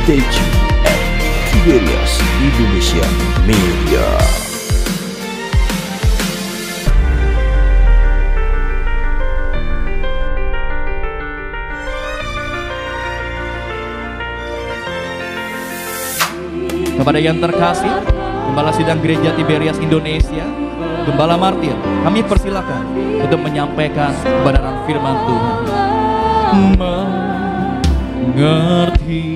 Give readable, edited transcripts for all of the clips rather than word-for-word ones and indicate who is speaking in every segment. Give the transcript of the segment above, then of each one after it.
Speaker 1: Stay tuned at Tiberias Indonesia Media.
Speaker 2: Kepada yang terkasih, Gembala Sidang Gereja Tiberias Indonesia, Gembala Martir, kami persilakan untuk menyampaikan kebenaran firman Tuhan. Mengerti.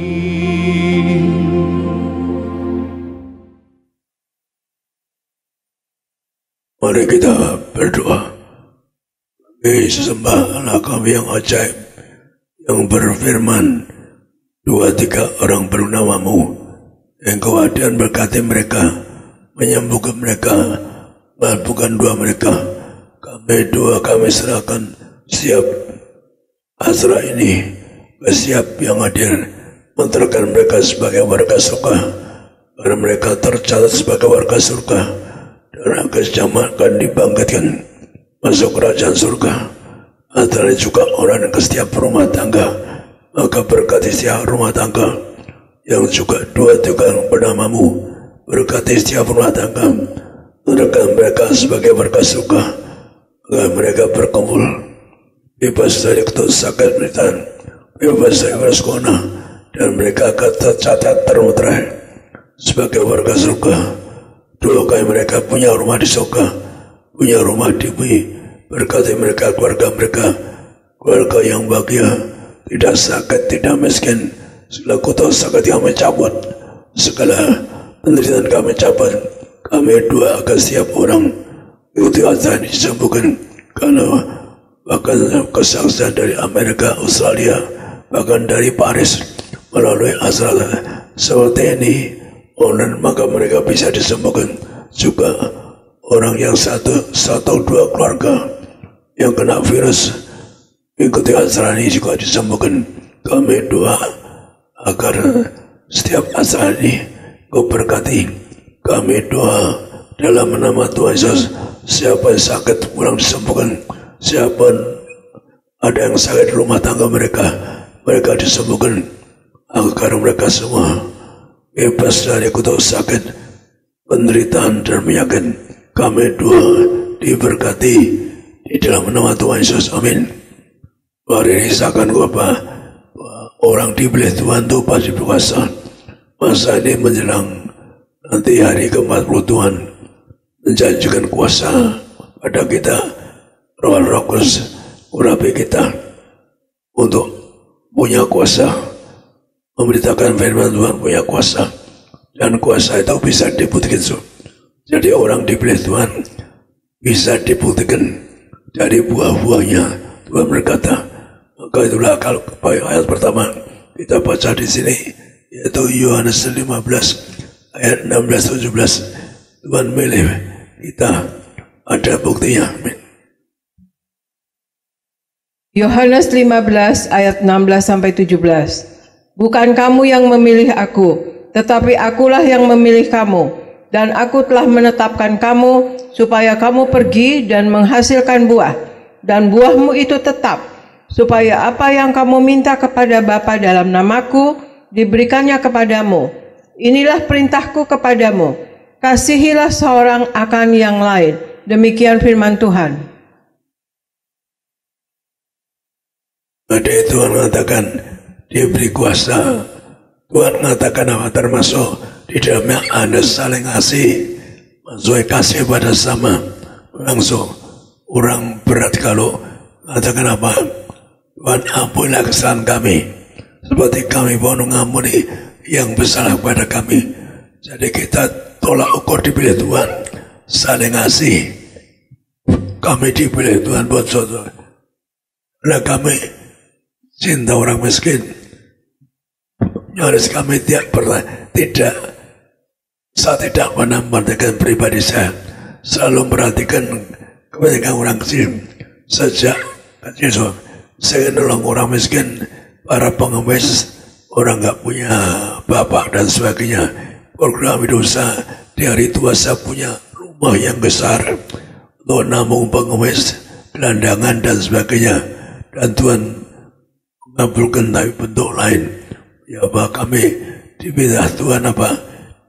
Speaker 3: Mari kita berdoa. Kami sembah Allah kami yang ajaib, yang berfirman, 2-3 orang bernamamu. Engkau dan berkati mereka, menyembuhkan mereka, mampukan doa mereka. Kami serahkan siap Azra ini, siap yang hadir, menterkan mereka sebagai warga surga, karena mereka tercatat sebagai warga surga, dan akan dibangkitkan masuk kerajaan surga. Antara juga orang ke setiap rumah tangga, maka berkati setiap rumah tangga. Yang juga 2-3 bernamamu, berkati setiap rumah tangga, menjadikan mereka sebagai warga surga, agar mereka berkumpul bebas dari ketutup sakit penderitaan, bebas dari virus corona, dan mereka akan tercatat termuterai sebagai warga surga. Dulu kali mereka punya rumah di surga, punya rumah di bumi. Berkati mereka, keluarga yang bahagia, tidak sakit, tidak miskin. Segala kutuk sakit kami cabut, segala penderitaan kami cabut. Kami doa agar setiap orang ikuti azan disembuhkan, karena bahkan kesaksian dari Amerika, Australia, bahkan dari Paris melalui azan seperti ini online, maka mereka bisa disembuhkan. Juga orang yang satu 2 keluarga yang kena virus ikuti azan ini juga disembuhkan. Kami doa agar setiap azan ini Kau berkati. Kami doa dalam nama Tuhan Yesus, siapa yang sakit pulang disembuhkan, siapa ada yang sakit di rumah tangga mereka disembuhkan, agar mereka semua bebas dari kutuk sakit, penderitaan dan penyakit. Kami doa diberkati di dalam nama Tuhan Yesus, amin. Hari ini seakan orang dibeli Tuhan itu pasti berkuasa. Masa ini menjelang nanti hari ke-40 Tuhan menjanjikan kuasa pada kita, Roh Kudus urapi kita untuk punya kuasa, memberitakan firman Tuhan, punya kuasa, dan kuasa itu bisa dibuktikan. Jadi orang dibeli Tuhan bisa dibuktikan dari buah-buahnya. Tuhan berkata, maka itulah kalau ayat pertama kita baca di sini, yaitu Yohanes 15 ayat 16-17. Tuhan milih kita, ada buktinya.
Speaker 4: Yohanes 15 ayat 16-17. Bukan kamu yang memilih aku, tetapi akulah yang memilih kamu, dan aku telah menetapkan kamu supaya kamu pergi dan menghasilkan buah, dan buahmu itu tetap, supaya apa yang kamu minta kepada Bapa dalam namaku diberikannya kepadamu. Inilah perintahku kepadamu, kasihilah seorang akan yang lain. Demikian firman Tuhan.
Speaker 3: Ada Tuhan mengatakan dia beri kuasa. Tuhan mengatakan apa? Termasuk di dalamnya ada saling kasih, maksudnya kasih pada sama. Langsung orang berat kalau mengatakan apa? Tuhan ampunilah kesalahan kami, seperti kami mau mengampuni yang bersalah kepada kami. Jadi kita tolak ukur dipilih Tuhan, saling kasih. Kami dipilih Tuhan buat saudara. Karena kami cinta orang miskin. Nyaris kami saya tidak pernah memperhatikan pribadi saya. Selalu memperhatikan kebanyakan orang kecil. Sejak kecil saya nolong orang miskin, para pengemis, orang nggak punya bapak dan sebagainya. Program hidup saya di hari tua, saya punya rumah yang besar untuk nampung pengemis, gelandangan dan sebagainya. Dan Tuhan mengabulkan tapi bentuk lain. Ya, bahwa kami diberi Tuhan apa?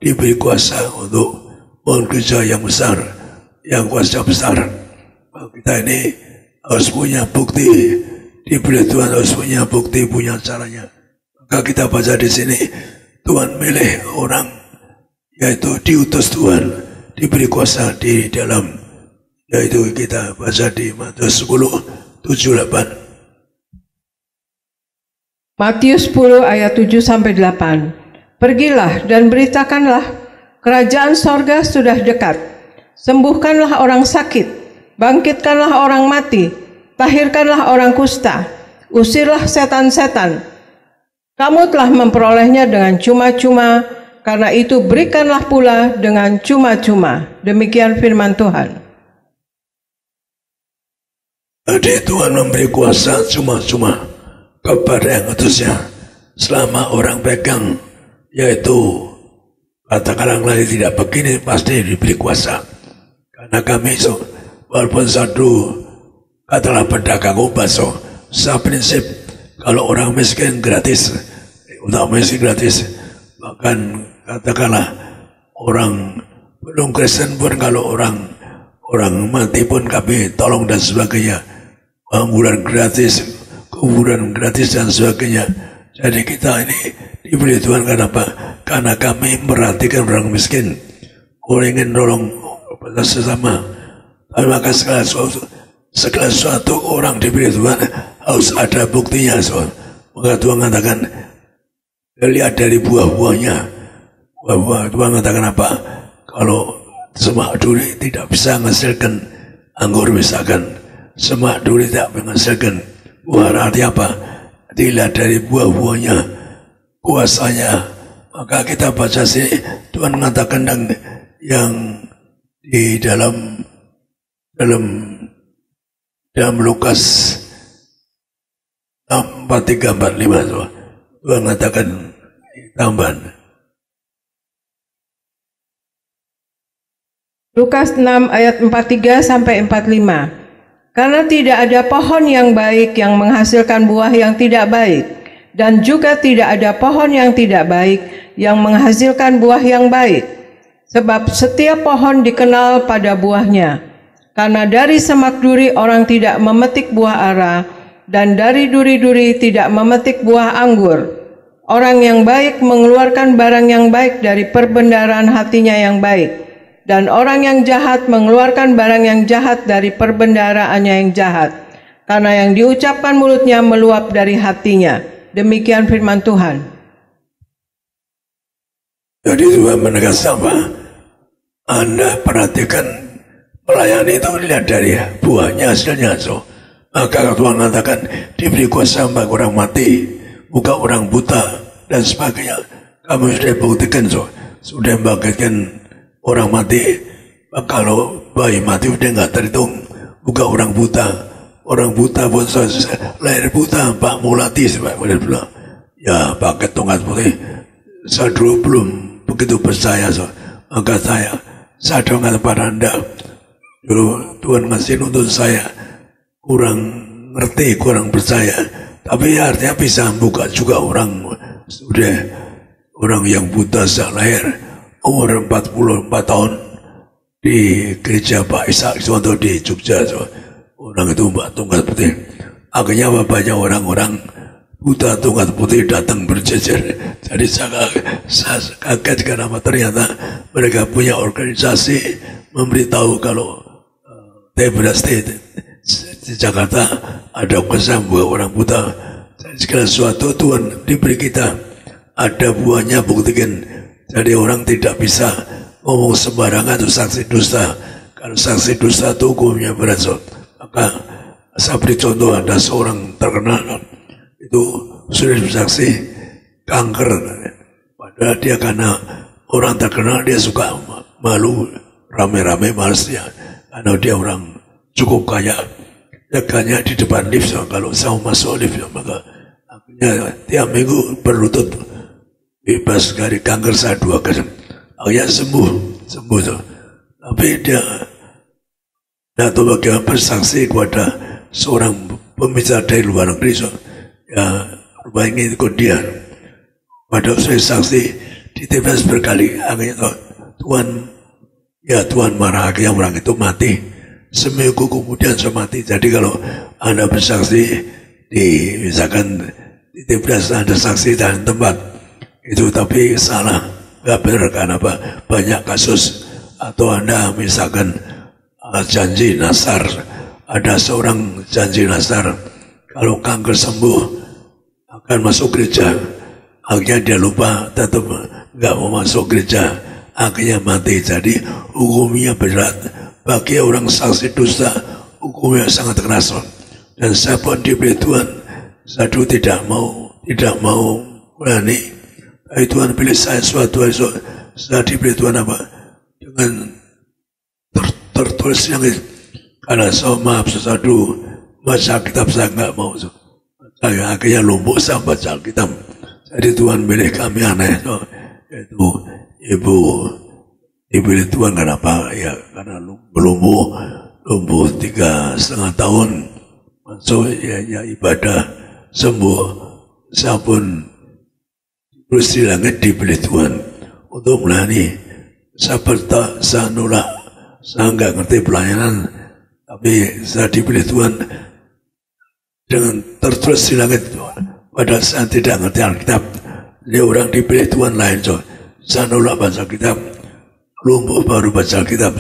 Speaker 3: Diberi kuasa untuk bekerja yang besar, yang kuasa besar. Kita ini harus punya bukti, diberi Tuhan harus punya bukti, punya caranya. Maka kita baca di sini, Tuhan milih orang, yaitu diutus Tuhan, diberi kuasa di dalam, yaitu kita baca di Matius 10, 7-8.
Speaker 4: Matius 10 ayat 7-8. Pergilah dan beritakanlah, kerajaan sorga sudah dekat. Sembuhkanlah orang sakit, bangkitkanlah orang mati, tahirkanlah orang kusta, usirlah setan-setan. Kamu telah memperolehnya dengan cuma-cuma, karena itu berikanlah pula dengan cuma-cuma. Demikian firman Tuhan.
Speaker 3: Jadi Tuhan memberi kuasa cuma-cuma kepada yang utusnya. Selama orang pegang, yaitu katakanlah lagi tidak begini, pasti diberi kuasa. Karena kami walaupun satu katakanlah pedagang bakso, saya prinsip kalau orang miskin gratis, untuk miskin gratis. Bahkan katakanlah orang belum Kristen pun, kalau orang mati pun kami tolong dan sebagainya, kuburan gratis dan sebagainya. Jadi kita ini diberi Tuhan kenapa? Karena kami merhatikan orang miskin, orang ingin nolong sesama. Maka segala sesuatu orang diberi Tuhan harus ada buktinya. Maka Tuhan mengatakan, lihat dari buah-buahnya. Tuhan mengatakan apa? Kalau semak duri tidak bisa menghasilkan anggur misalkan, semak duri tidak menghasilkan buah, artinya apa? Dilihat dari buah-buahnya, kuasanya. Maka kita baca sini, Tuhan mengatakan yang di dalam Lukas 4:3-4-5, Tuhan mengatakan tambahan.
Speaker 4: Lukas 6 ayat 43-45. Karena tidak ada pohon yang baik yang menghasilkan buah yang tidak baik, dan juga tidak ada pohon yang tidak baik yang menghasilkan buah yang baik. Sebab setiap pohon dikenal pada buahnya. Karena dari semak duri orang tidak memetik buah ara, dan dari duri-duri tidak memetik buah anggur. Orang yang baik mengeluarkan barang yang baik dari perbendaharaan hatinya yang baik, dan orang yang jahat mengeluarkan barang yang jahat dari perbendaharaannya yang jahat, karena yang diucapkan mulutnya meluap dari hatinya. Demikian firman Tuhan.
Speaker 3: Jadi Tuhan menegaskan apa? Anda perhatikan pelayan itu, lihat dari buahnya, hasilnya. Maka Tuhan mengatakan diberi kuasa bagi orang mati, bukan orang buta dan sebagainya. Kamu sudah buktikan, sudah membangkitkan orang mati. Kalau bayi mati udah nggak terhitung, bukan orang buta. Orang buta pun lahir buta, Pak Mulati sebagai bilang, ya pakai tongkat putih. Saya dulu belum begitu percaya, maka saya dongeng kepada Anda. Dulu Tuhan ngasih nuntun saya, kurang ngerti, kurang percaya. Tapi artinya bisa buka juga orang sudah orang yang buta sejak lahir, umur 44 tahun di gereja Pak Ishak Suwanto di Jogja. Orang itu mbak tongkat putih. Akhirnya banyak orang-orang buta tongkat putih datang berjejer. Jadi saya kaget karena ternyata mereka punya organisasi memberitahu kalau Tebra State di Jakarta ada kesan buat orang buta. Jadi segala sesuatu Tuhan diberi kita ada buahnya, buktikan. Jadi orang tidak bisa ngomong sembarangan itu saksi dusta. Kalau saksi dusta itu hukumnya berat. Maka saya beri contoh, ada seorang terkenal itu sudah bersaksi kanker. Padahal dia karena orang terkenal dia suka malu, rame-rame males dia. Karena dia orang cukup kaya. Jaganya di depan lift, kalau saya masuk lift, maka akhirnya tiap minggu berlutut bebas dari kanker saya 2 kali. Akhirnya sembuh. Tapi dia atau bagaimana bersaksi kepada seorang pembicara dari luar negeri, ya rupanya ikut dia. pada saya saksi di TPS berkali, akhirnya Tuhan marah, akhirnya orang itu mati. Seminggu kemudian saya mati. Jadi kalau Anda bersaksi misalkan di TPS ada saksi dan tempat itu, tapi salah, nggak benar, karena apa? Banyak kasus. Atau Anda misalkan janji nasar, ada seorang janji nasar kalau kanker sembuh akan masuk gereja, akhirnya dia lupa, tetap nggak mau masuk gereja, akhirnya mati. Jadi hukumnya berat. Bagi orang saksi dusta, hukumnya sangat keras. Dan saya pun diberi Tuhan, saya dulu tidak mau berani. Tapi Tuhan pilih saya suatu hari, saya diberi Tuhan apa? Dengan tertulis yang itu. Karena saya maaf sesuatu baca kitab saya nggak mau. Saya akhirnya lumpuh saya baca kitab. Jadi Tuhan pilih kami aneh. Itu ibu dipilih Tuhan kenapa? Ya karena lumpuh 3,5 tahun. Masuk ya ibadah sembuh. Saya pun terus di langit dipilih Tuhan untuk melayani. Saya nolak, saya nggak ngerti pelayanan, tapi saya dipilih Tuhan dengan tertulis di langit. Padahal saya tidak ngerti Alkitab. Dia orang dipilih Tuhan lain, saya nolak baca kitab, lumpuh baru baca kitab.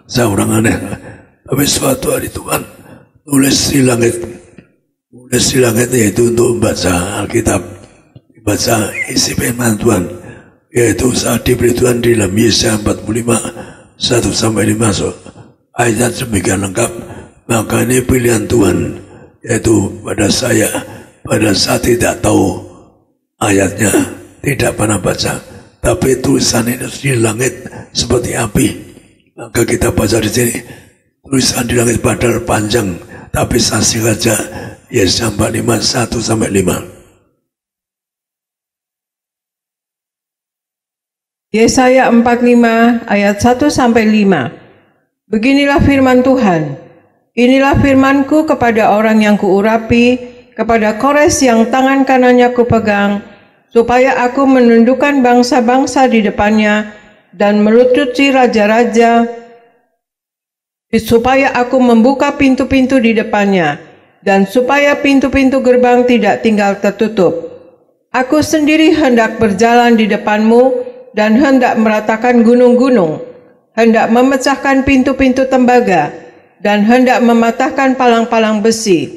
Speaker 3: Saya orang aneh. Tapi suatu hari Tuhan tulis di langit yaitu untuk membaca Alkitab, baca isi firman Tuhan, yaitu saat diberi Tuhan di dalam Yesaya 45 1-5 ayat demikian lengkap. Maka ini pilihan Tuhan, yaitu pada saya pada saat tidak tahu ayatnya, tidak pernah baca, tapi tulisan ini di langit seperti api. Maka kita baca di sini tulisan di langit padahal panjang, tapi saya sengaja Yesaya 45 1-5.
Speaker 4: Yesaya 45 ayat 1-5. Beginilah firman Tuhan. Inilah firmanku kepada orang yang kuurapi, kepada Kores yang tangan kanannya kupegang, supaya aku menundukkan bangsa-bangsa di depannya dan melucuti raja-raja, supaya aku membuka pintu-pintu di depannya, dan supaya pintu-pintu gerbang tidak tinggal tertutup. Aku sendiri hendak berjalan di depanmu, dan hendak meratakan gunung-gunung, hendak memecahkan pintu-pintu tembaga, dan hendak mematahkan palang-palang besi.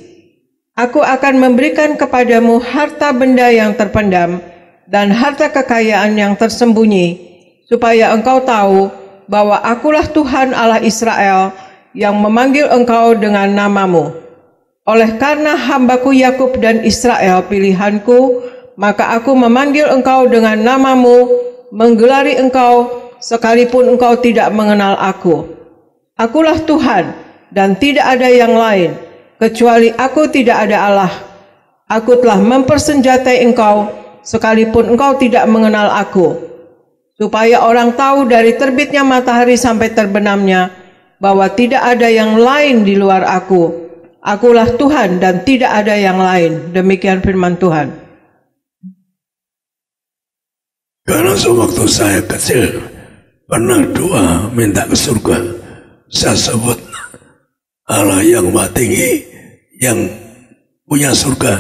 Speaker 4: Aku akan memberikan kepadamu harta benda yang terpendam, dan harta kekayaan yang tersembunyi, supaya engkau tahu bahwa akulah Tuhan Allah Israel, yang memanggil engkau dengan namamu. Oleh karena hambaku Yakub dan Israel pilihanku, maka aku memanggil engkau dengan namamu, menggelari engkau sekalipun engkau tidak mengenal aku. Akulah Tuhan dan tidak ada yang lain, kecuali aku tidak ada Allah. Aku telah mempersenjatai engkau sekalipun engkau tidak mengenal aku, supaya orang tahu dari terbitnya matahari sampai terbenamnya bahwa tidak ada yang lain di luar aku. Akulah Tuhan dan tidak ada yang lain. Demikian firman Tuhan.
Speaker 3: Karena sewaktu saya kecil pernah doa minta ke surga, saya sebut Allah yang maha tinggi, yang punya surga,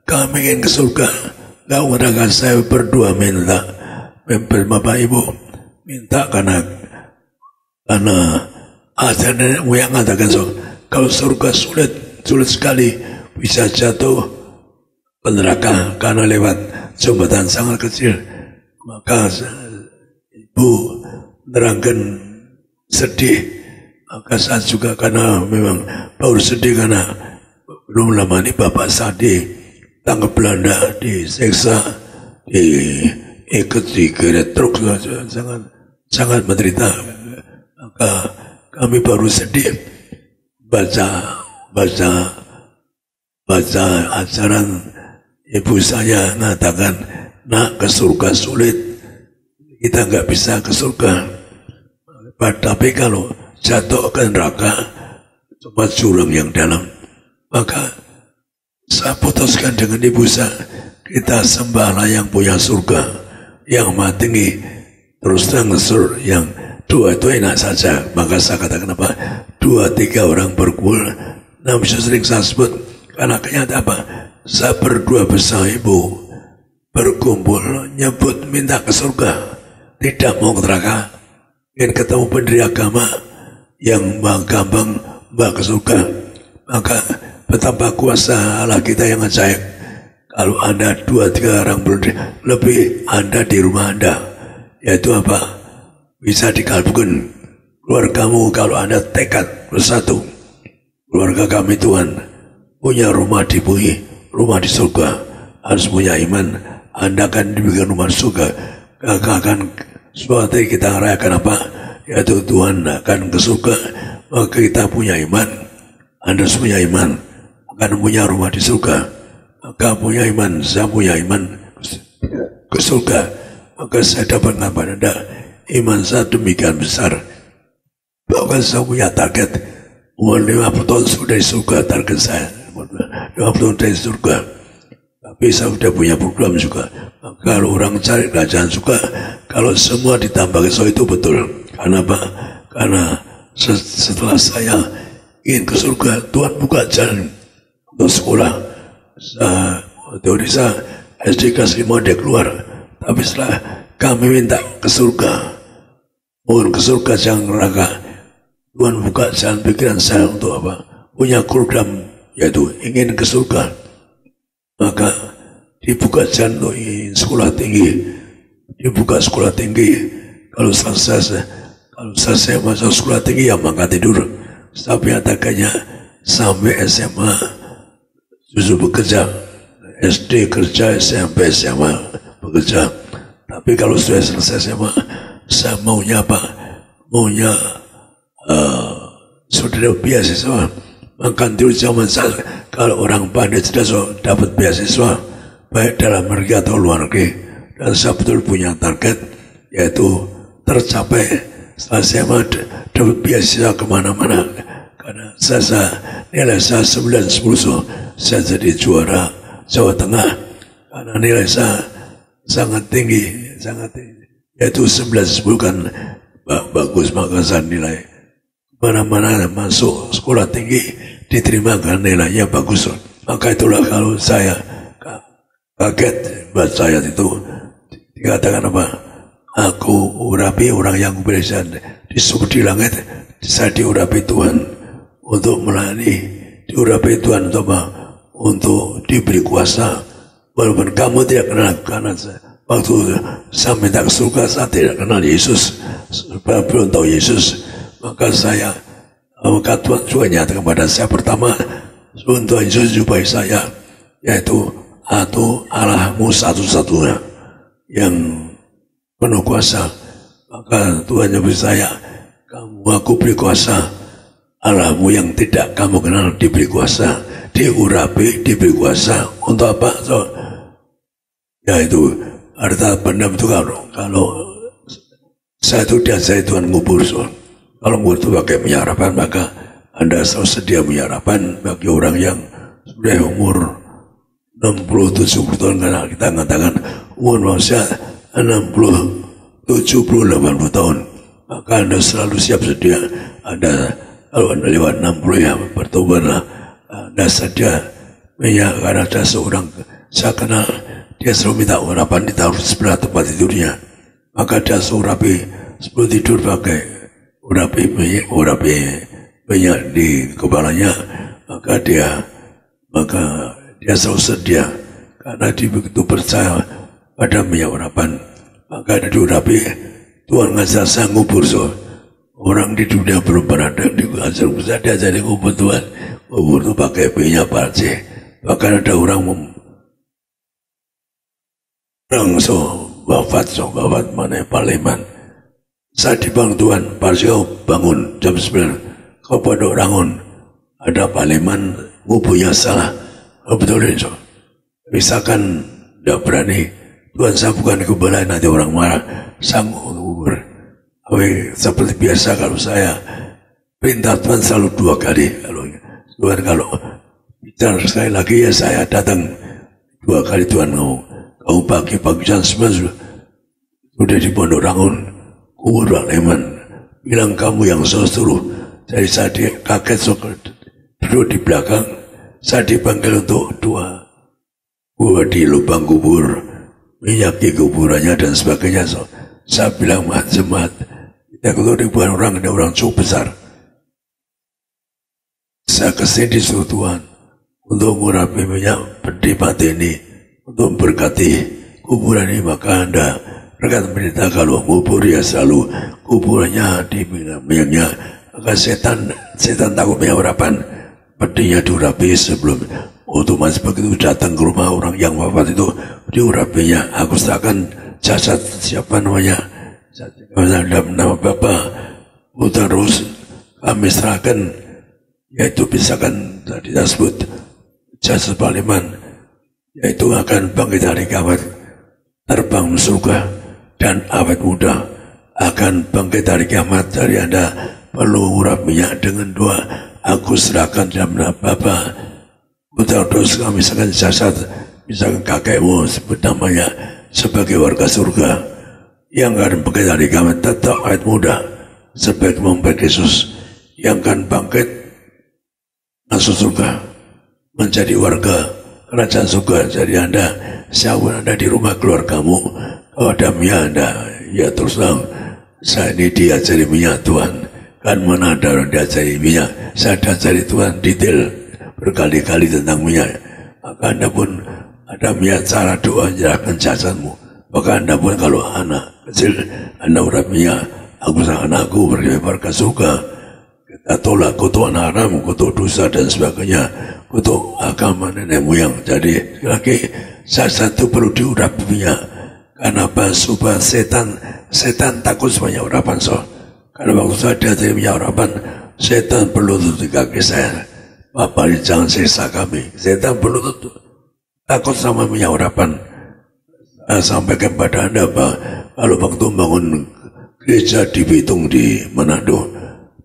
Speaker 3: kami ingin ke surga. Lalu saya berdoa minta, Bapak Ibu minta karena ada nenek moyang mengatakan kalau surga sulit sekali, bisa jatuh ke neraka karena lewat jembatan sangat kecil. Maka ibu menerangkan sedih, maka saya juga karena memang baru sedih karena belum lama ini Bapak Sadi tangkap Belanda, diseksa, diikat di geret truk, sangat menderita. Maka kami baru sedih baca ajaran ibu saya mengatakan, nak ke surga sulit, kita nggak bisa ke surga. Tapi kalau jatuh ke neraka cuma jurang yang dalam. Maka saya putuskan dengan ibu saya, kita sembahlah yang punya surga, yang maha tinggi, terus terang yang dua itu enak saja. Maka saya katakan apa? 2-3 orang berkumpul, nah bisa sering saya sebut, karena kenyataan apa? Saya berdua bersama ibu berkumpul, nyebut minta ke surga, tidak mau ke neraka, ingin ketemu pendiri agama yang gampang bawa ke surga. Maka betapa kuasa Allah kita yang ajaib. Kalau Anda 2-3 orang lebih Anda di rumah Anda, yaitu apa? Bisa dikabulkan keluargamu kalau Anda tekad bersatu. Keluarga kami Tuhan punya rumah di bumi, rumah di surga, harus punya iman. Anda akan diberikan rumah surga. Akan suatu hari kita rayakan apa? Yaitu Tuhan akan ke surga. Maka kita punya iman. Anda punya iman, akan punya rumah di surga. Maka punya iman, saya punya iman ke surga. Maka saya dapat ngapain Anda? Iman saya demikian besar. Bahkan saya punya target umur 50 tahun sudah di surga. Target saya 50 tahun dari surga. Tapi saya sudah punya program juga. Maka kalau orang cari kerajaan surga, kalau semua ditambah ke surga itu betul. Karena apa? Karena setelah saya ingin ke surga, Tuhan buka jalan untuk sekolah. Teori saya SD kelas 5 dia keluar, tapi setelah kami minta ke surga, mohon ke surga jangan neraka, Tuhan buka jalan pikiran saya untuk apa? Punya program yaitu ingin ke surga. Maka dibuka jalan untuk sekolah tinggi, dibuka sekolah tinggi. Kalau selesai masuk sekolah tinggi ya maka tidur. Tapi atakannya sampai SMA justru bekerja, SD kerja, SMP SMA bekerja. Tapi kalau sudah selesai SMA, saya maunya apa? Maunya saudara beasiswa. Maka dulu zaman saya, kalau orang pandai cerdas dapat beasiswa, baik dalam negeri atau luar negeri. Dan saya betul punya target, yaitu tercapai setelah SMA dapat beasiswa kemana-mana. Karena saya nilai saya 9-10, saya jadi juara Jawa Tengah. Karena nilai saya sangat tinggi, yaitu 9-10 kan bagus. Maka saya nilai mana-mana masuk sekolah tinggi diterima karena nilainya bagus. Maka itulah kalau saya kaget buat saya itu dikatakan apa? Aku urapi orang yang berbeda di surga di langit, saya diurapi Tuhan untuk melayani, diurapi Tuhan untuk apa? Untuk diberi kuasa. Walaupun kamu tidak kenal, karena waktu saya minta ke surga saya tidak kenal Yesus, belum tahu Yesus. Maka saya maka Tuhan juga nyata kepada saya pertama untuk Yesus supaya saya, yaitu Allahmu satu-satunya yang penuh kuasa. Maka Tuhan nyebut saya, aku beri kuasa. Allahmu yang tidak kamu kenal diberi kuasa, diurapi, diberi kuasa. Untuk apa? Yaitu harta benda itu kalau saya itu diajari Tuhan ngubur. Kalau ngubur itu pakai penyarapan, maka Anda selalu sedia penyarapan bagi orang yang sudah umur 60-70 tahun. Karena kita mengatakan umur manusia 60, 70, 80 tahun. Maka Anda selalu siap sedia. Kalau Anda lewat 60 ya bertobatlah. Anda sedia minyak. Karena ada seorang saya kenal, dia selalu minta urapan di sebelah tempat tidurnya. Maka dia selalu rapi sebelum tidur pakai urapi minyak di kepalanya. Maka dia selalu sedia karena dia begitu percaya pada minyak urapan. Maka ada diurapi, Tuhan ngajar saya ngubur. Orang di dunia belum pernah ada diajar saya diajari ngubur Tuhan. Ngubur itu pakai minyak palce. Bahkan ada orang wafat mana Paleman. Saya dibangun Tuhan, Parsio bangun jam 9. Kau pada rangun, ada Paleman nguburnya salah. Betul itu. Misalkan tidak berani, Tuhan saya bukan kebelain nanti orang marah, sanggup ngubur. Seperti biasa kalau saya perintah Tuhan selalu 2 kali. Kalau Tuhan kalau bicara sekali lagi ya saya datang 2 2 kali Tuhan ngomong, kamu pagi-pagi jam 9 sudah di Pondok Rangun, kubur Pak Leman, bilang kamu yang suruh. Jadi saya kaget duduk di belakang, saya dipanggil untuk doa di lubang kubur, minyaki kuburannya dan sebagainya. Saya bilang, jemaat, kita kalau ribuan orang, ada orang cukup besar. Saya kesini disuruh Tuhan untuk mengurapi minyak peti mati ini, untuk memberkati kuburan ini. Maka Anda rekan berita kalau kubur ya selalu kuburannya di minyaknya, agar setan takut punya harapan petinya diurapi sebelum otomatis begitu datang ke rumah orang yang wafat itu diurapinya. Aku serahkan jasad siapa namanya, dalam nama Bapa Putra Roh, kami serahkan, yaitu misalkan tadi disebut jasad Pak Leman, yaitu akan bangkit hari kiamat, terbang ke surga, dan awet muda akan bangkit hari kiamat. Dari Anda perlu urapinya dengan doa. Aku serahkan dalam nama Bapa Putra Roh, kami serahkan jasad misalkan kakekmu sebut namanya sebagai warga surga yang akan bangkit hari kiamat, tetap awet muda sebagai Muhammad Yesus yang akan bangkit masuk surga menjadi warga kerajaan surga. Jadi Anda, siapapun Anda di rumah keluargamu, kalau ada minyak Anda, ya terus terang, saya ini diajari minyak Tuhan. Kan mana ada orang diajari minyak, saya diajari Tuhan detail berkali-kali tentang minyak. Maka Anda pun ada minyak cara doa menyerahkan jasadmu. Maka Anda pun kalau anak kecil, Anda urap minyak, aku sang anakku warga surga. Kita tolak kutuk haram, kutuk dosa dan sebagainya, kutuk agama nenek moyang. Jadi lagi satu perlu diurap minyak. Kenapa? Supaya setan takut sebanyak urapan. Karena waktu saya dari minyak urapan, setan berlutut di kaki saya. Bapak ini jangan siksa kami. Setan berlutut takut sama minyak urapan. Saya sampaikan kepada Anda, Pak, kalau waktu bangun gereja di Bitung di Manado,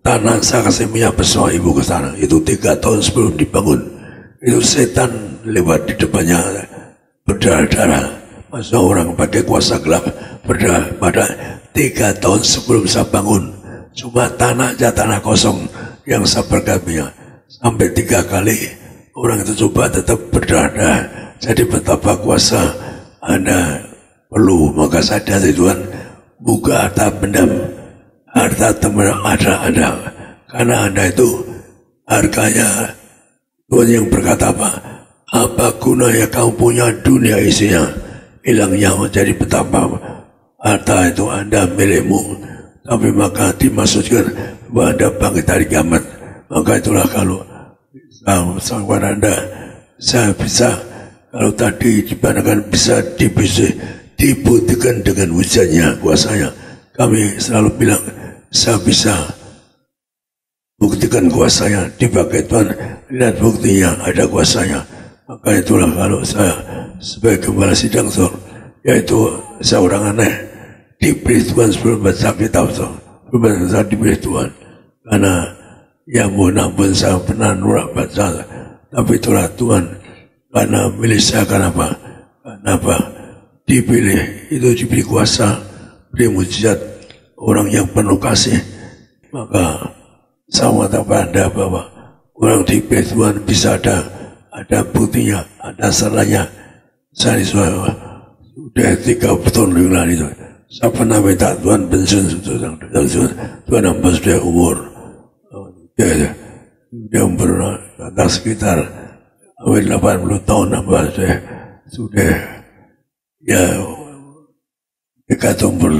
Speaker 3: tanah saya kasih minyak bersama ibu ke sana. Itu 3 tahun sebelum dibangun. Itu setan lewat di depannya berdarah-darah. Masa orang pakai kuasa gelap berdarah. Pada 3 tahun sebelum saya bangun, cuma tanah kosong yang saya berkatnya. Sampai 3 kali orang itu coba tetap berdarah. Jadi betapa kuasa Anda perlu. Maka sadar Tuhan, buka harta benda, harta teman ada. Karena Anda itu harganya. Tuhan yang berkata apa gunanya kamu punya dunia isinya, hilangnya menjadi betapa harta itu Anda milikmu. Tapi maka dimaksudkan bahwa Anda bangkit dari kiamat. Maka itulah kalau sahabat Anda, saya bisa, kalau tadi dibandingkan bisa dibuktikan dengan wujudnya, kuasanya. Kami selalu bilang, saya bisa buktikan kuasanya, dipakai Tuhan, lihat buktinya, ada kuasanya. Maka itulah kalau saya sebagai gembala sidang, yaitu seorang aneh, diberi Tuhan sebelum baca kitab, sebelum saya diberi Tuhan. Karena ya mohon ampun saya pernah nurak baca, tapi itulah Tuhan. Karena milih saya kenapa? Dipilih, itu diberi kuasa, beri mujizat, orang yang penuh kasih. Maka sama tanpa Anda bahwa orang dipilih Tuhan bisa ada buktinya, ada salahnya. Saya sudah 30 tahun yang lalu itu, saya pernah minta Tuhan pensiun, Tuhan hamba sudah umur, dia umur kata sekitar 80 tahun, hamba sudah ya dekat umur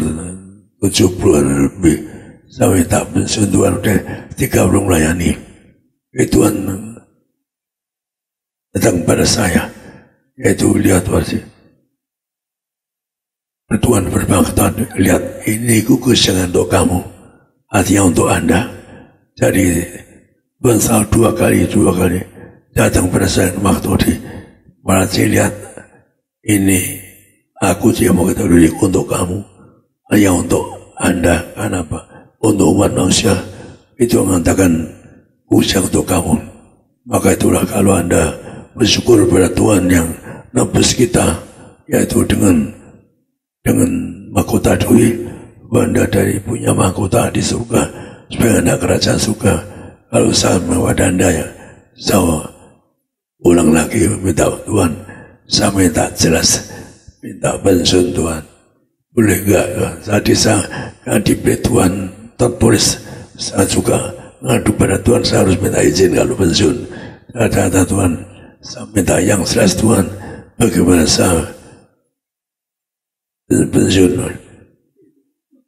Speaker 3: 70 lebih. Saya minta pensiun, Tuhan udah 30 melayani. Tuhan datang pada saya, yaitu lihat wajib. Tuhan berkata, lihat ini gugus jangan untuk kamu, artinya untuk Anda. Jadi Tuhan selalu dua kali datang pada saya waktu di Malaysia, lihat ini aku yang mau kita diri untuk kamu, hanya untuk Anda. Kenapa? Untuk umat manusia itu mengatakan ujian untuk kamu. Maka itulah kalau Anda bersyukur pada Tuhan yang nebus kita, yaitu dengan mahkota duri, Anda dari punya mahkota di surga sebagai anak kerajaan surga. Kalau saya mewadanda ya, saya ulang lagi minta Tuhan, saya minta jelas, minta pensiun Tuhan. Boleh enggak? Tadi saya diberi Tuhan tertulis, saya juga ngadu pada Tuhan, saya harus minta izin kalau pensiun. Kata Tuhan, saya minta yang jelas Tuhan, bagaimana saya pensiun.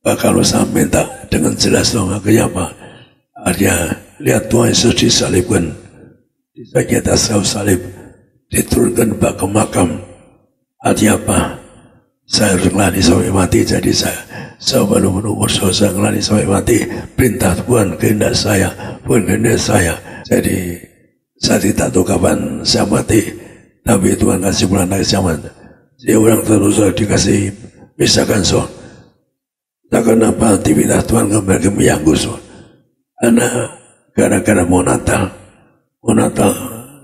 Speaker 3: Kalau saya minta dengan jelas Tuhan, akhirnya apa? Artinya lihat Tuhan Yesus disalibkan, di atas kayu salib, diturunkan ke makam. Artinya apa? Saya harus ngelani sampai mati, jadi saya belum umur saya ngelani sampai mati. Perintah Tuhan, kehendak saya, bukan kehendak saya. Jadi saya tidak tahu kapan saya mati, tapi Tuhan kasih bulan lagi zaman. Jadi orang terus dikasih misalkan so. Tak kenapa aktivitas Tuhan kembali ke Miyanggu so. Karena gara-gara mau Natal,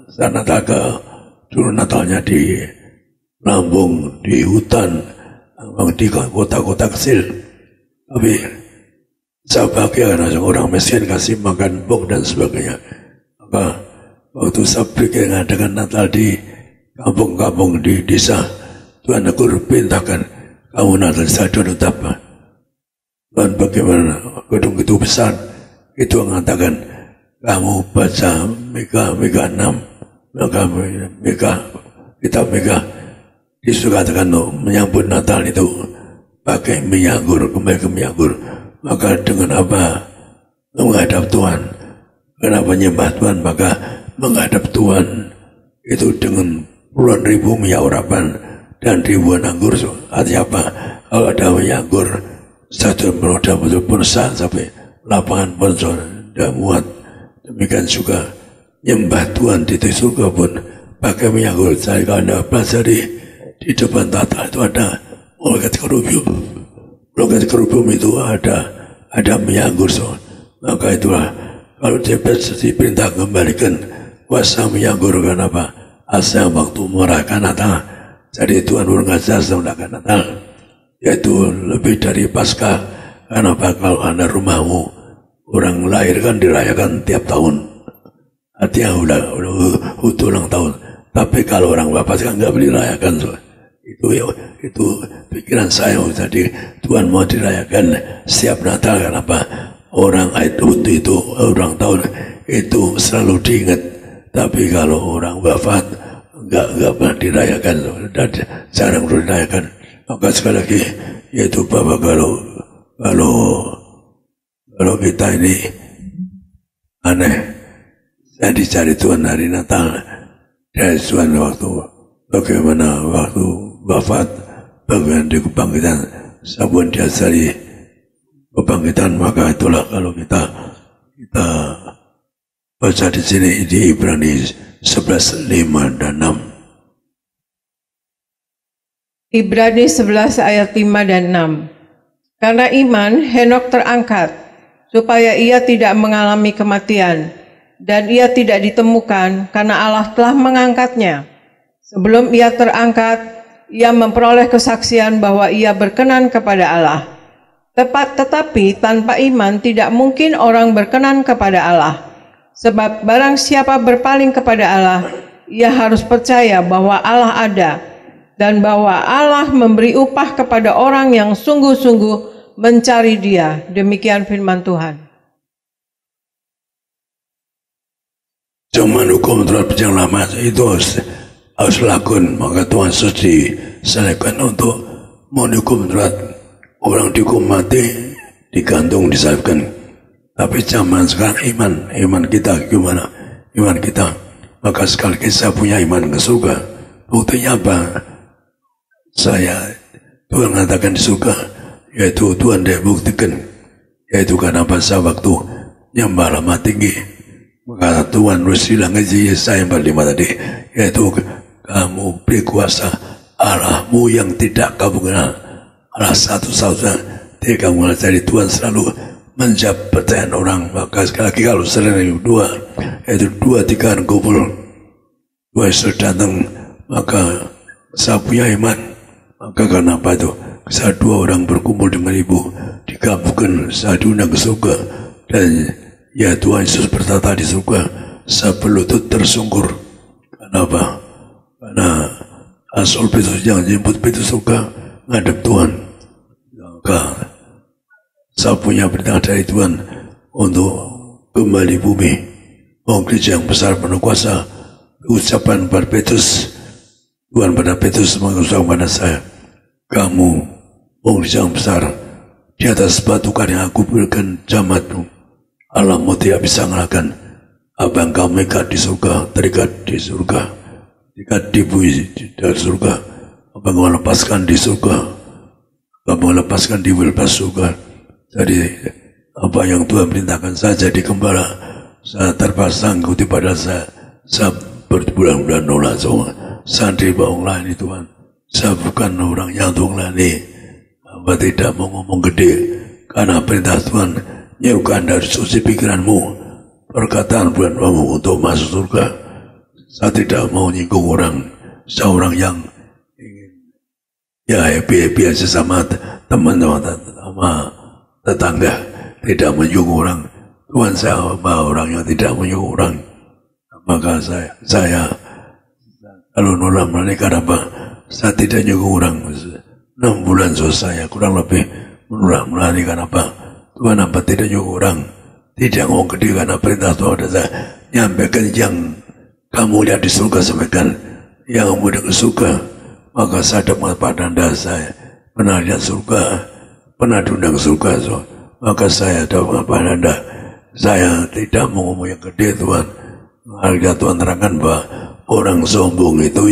Speaker 3: saya Natal ke dulu Natalnya di Lampung, di hutan, di kota-kota kecil. Tapi saya bahagia karena orang miskin kasih makan bok dan sebagainya. Maka waktu saya pikir dengan Natal di kampung-kampung di desa, Tuhan aku perintahkan kamu Natal di stadion utama. Tuhan bagaimana gedung itu besar, itu mengatakan kamu baca Mika 6, kitab Mika. Disuruhkan menyambut Natal itu pakai minyak anggur, kembali ke minyak anggur. Maka dengan apa? Menghadap Tuhan. Kenapa menyembah Tuhan? Maka menghadap Tuhan itu dengan puluhan ribu minyak urapan dan ribuan anggur. Artinya apa? Kalau ada minyak anggur, satu meroda betul-betul sampai lapangan pun sudah muat. Demikian juga menyembah Tuhan di surga pun pakai minyak anggur. Saya kalau Anda pelajari di depan tata itu ada malaikat kerubium. Malaikat kerubium itu ada minyak anggur. Maka itulah kalau dia diperintah kembalikan kuasa minyak anggur. Kenapa? Asal waktu merayakan Natal. Jadi Tuhan berngajar merayakan Natal, yaitu lebih dari Paskah. Kenapa? Kalau Anda rumahmu orang lahir kan dirayakan tiap tahun, artinya udah ulang tahun. Tapi kalau orang wafat kan nggak boleh dirayakan. Itu pikiran saya. Jadi Tuhan mau dirayakan setiap Natal. Kenapa? Orang itu orang tahun itu selalu diingat. Tapi kalau orang wafat nggak pernah dirayakan, dan jarang dirayakan. Maka sekali lagi, yaitu Bapak, kalau kita ini aneh, saya dicari Tuhan hari Natal, dari Tuhan waktu bagaimana waktu wafat, bagaimana di kebangkitan, sabun diajari kebangkitan. Maka itulah kalau kita baca di sini di Ibrani 11:5 dan 6.
Speaker 4: Ibrani 11 ayat 5 dan 6. Karena iman, Henok terangkat, supaya ia tidak mengalami kematian, dan ia tidak ditemukan karena Allah telah mengangkatnya. Sebelum ia terangkat, ia memperoleh kesaksian bahwa ia berkenan kepada Allah. Tetapi tanpa iman tidak mungkin orang berkenan kepada Allah. Sebab barang siapa berpaling kepada Allah, ia harus percaya bahwa Allah ada, dan bahwa Allah memberi upah kepada orang yang sungguh-sungguh mencari Dia. Demikian firman Tuhan.
Speaker 3: Zaman hukum terhadap yang lama itu harus lakukan. Maka Tuhan Yesus disalibkan untuk menghukum terhadap orang dihukum mati, digantung, disalibkan. Tapi zaman sekarang iman kita gimana? Iman kita. Maka sekali saya punya iman ke surga. Buktinya apa? Tuhan mengatakan di surga, yaitu Tuhan dia buktikan, yaitu karena bahasa waktu nyembah lama tinggi. Maka Tuhan harus bilang saya yang paling tadi, yaitu kamu beri kuasa Allahmu yang tidak kamu kenal, Allah satu-satunya. Jadi kamu dari Tuhan selalu menjawab pertanyaan orang. Maka sekali lagi kalau sering yaitu 2-3 kumpul, Yesus datang, maka saya punya iman. Maka karena apa itu? Saat dua orang berkumpul dengan ibu, dikabulkan, saya diundang ke surga. Dan ya Tuhan Yesus bertata di surga, saya berlutut tersungkur. Kenapa? Karena Rasul Petrus yang jemput Petrus surga ngadep Tuhan. Maka saya punya perintah dari Tuhan untuk kembali bumi. Mau gereja yang besar penuh kuasa. Ucapan pada Petrus, Tuhan pada Petrus mengucapkan pada saya, kamu mau gereja yang besar di atas batu karya aku berikan jamatmu. Alammu tidak bisa mengalahkan apa yang kamu ikat di surga, terikat di surga, terikat di bumi di surga. Apa yang kamu lepaskan di surga, kamu lepaskan di lepas surga. Jadi apa yang Tuhan perintahkan saya jadi gembala, saya terpasang ikuti pada saya berbulan-bulan nolak semua. Santri bawang lain Tuhan, saya bukan orang yang tunggu hamba tidak mau ngomong gede, karena perintah Tuhan nyerukan dari suci pikiranmu, perkataan bulan kamu untuk masuk surga. Saya tidak mau nyinggung orang, saya orang yang ingin ya happy aja sama teman-teman, sama tetangga, tidak menyinggung orang. Tuhan saya orang yang tidak menyinggung orang. Maka saya kalau nolak menikah apa, saya tidak nyinggung orang. 6 bulan selesai, kurang lebih menolak menikah apa. Tuhan apa tidak nyinggung orang, tidak ngomong gede karena perintah Tuhan ada saya nyampaikan yang kamu lihat di surga, sampaikan yang kamu lihat di surga. Maka saya dapat pada anda, saya pernah lihat surga, pernah diundang surga, so. Maka saya dapat pada anda, saya tidak mau ngomong yang gede Tuhan. Harga Tuhan terangkan bahwa orang sombong itu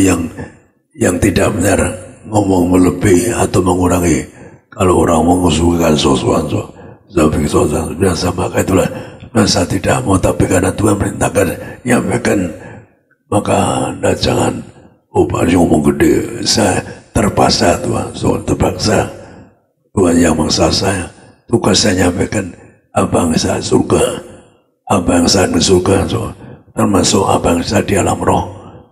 Speaker 3: yang tidak benar ngomong melebihi atau mengurangi. Kalau orang mengusulkan sesuatu, biasa, maka itulah saya tidak mau. Tapi karena Tuhan perintahkan nyampaikan, maka anda jangan ngomong gede. Saya terpaksa Tuhan, terpaksa Tuhan yang maksa saya. Tugas saya nyampaikan apa yang saya surga, apa yang saya di surga, termasuk apa yang saya di alam roh.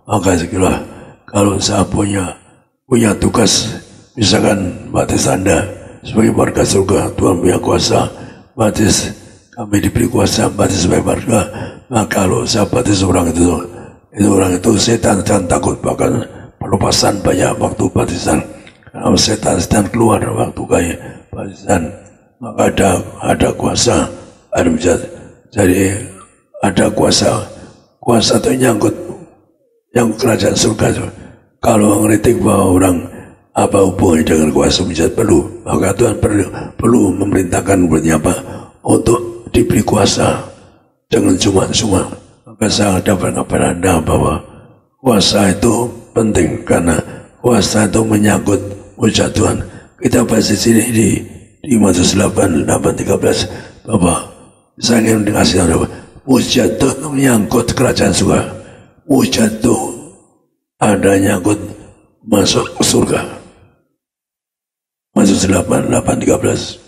Speaker 3: Maka segala kalau saya punya tugas, misalkan baptis anda sebagai warga surga, Tuhan punya kuasa baptis, kami diberi kuasa baptis sebagai warga. Maka kalau saya baptis orang itu setan takut, bahkan pelepasan banyak waktu baptisan. Kalau setan keluar waktu kayak baptisan, maka ada kuasa, ada jadi ada kuasa itu nyangkut yang kerajaan surga. Kalau ngeritik bahwa orang apa hubungannya dengan kuasa mujizat perlu, maka Tuhan perlu memerintahkan berarti apa untuk diberi kuasa, jangan cuma-cuma. Maka saya dapat kepada anda bahwa kuasa itu penting, karena kuasa itu menyangkut mujizat Tuhan. Kita bahas di sini di Matius 8:13 bahwa saya ingin dikasih tahu mujizat itu menyangkut kerajaan surga. Mujizat itu ada nyangkut masuk ke surga. Matius 8:13.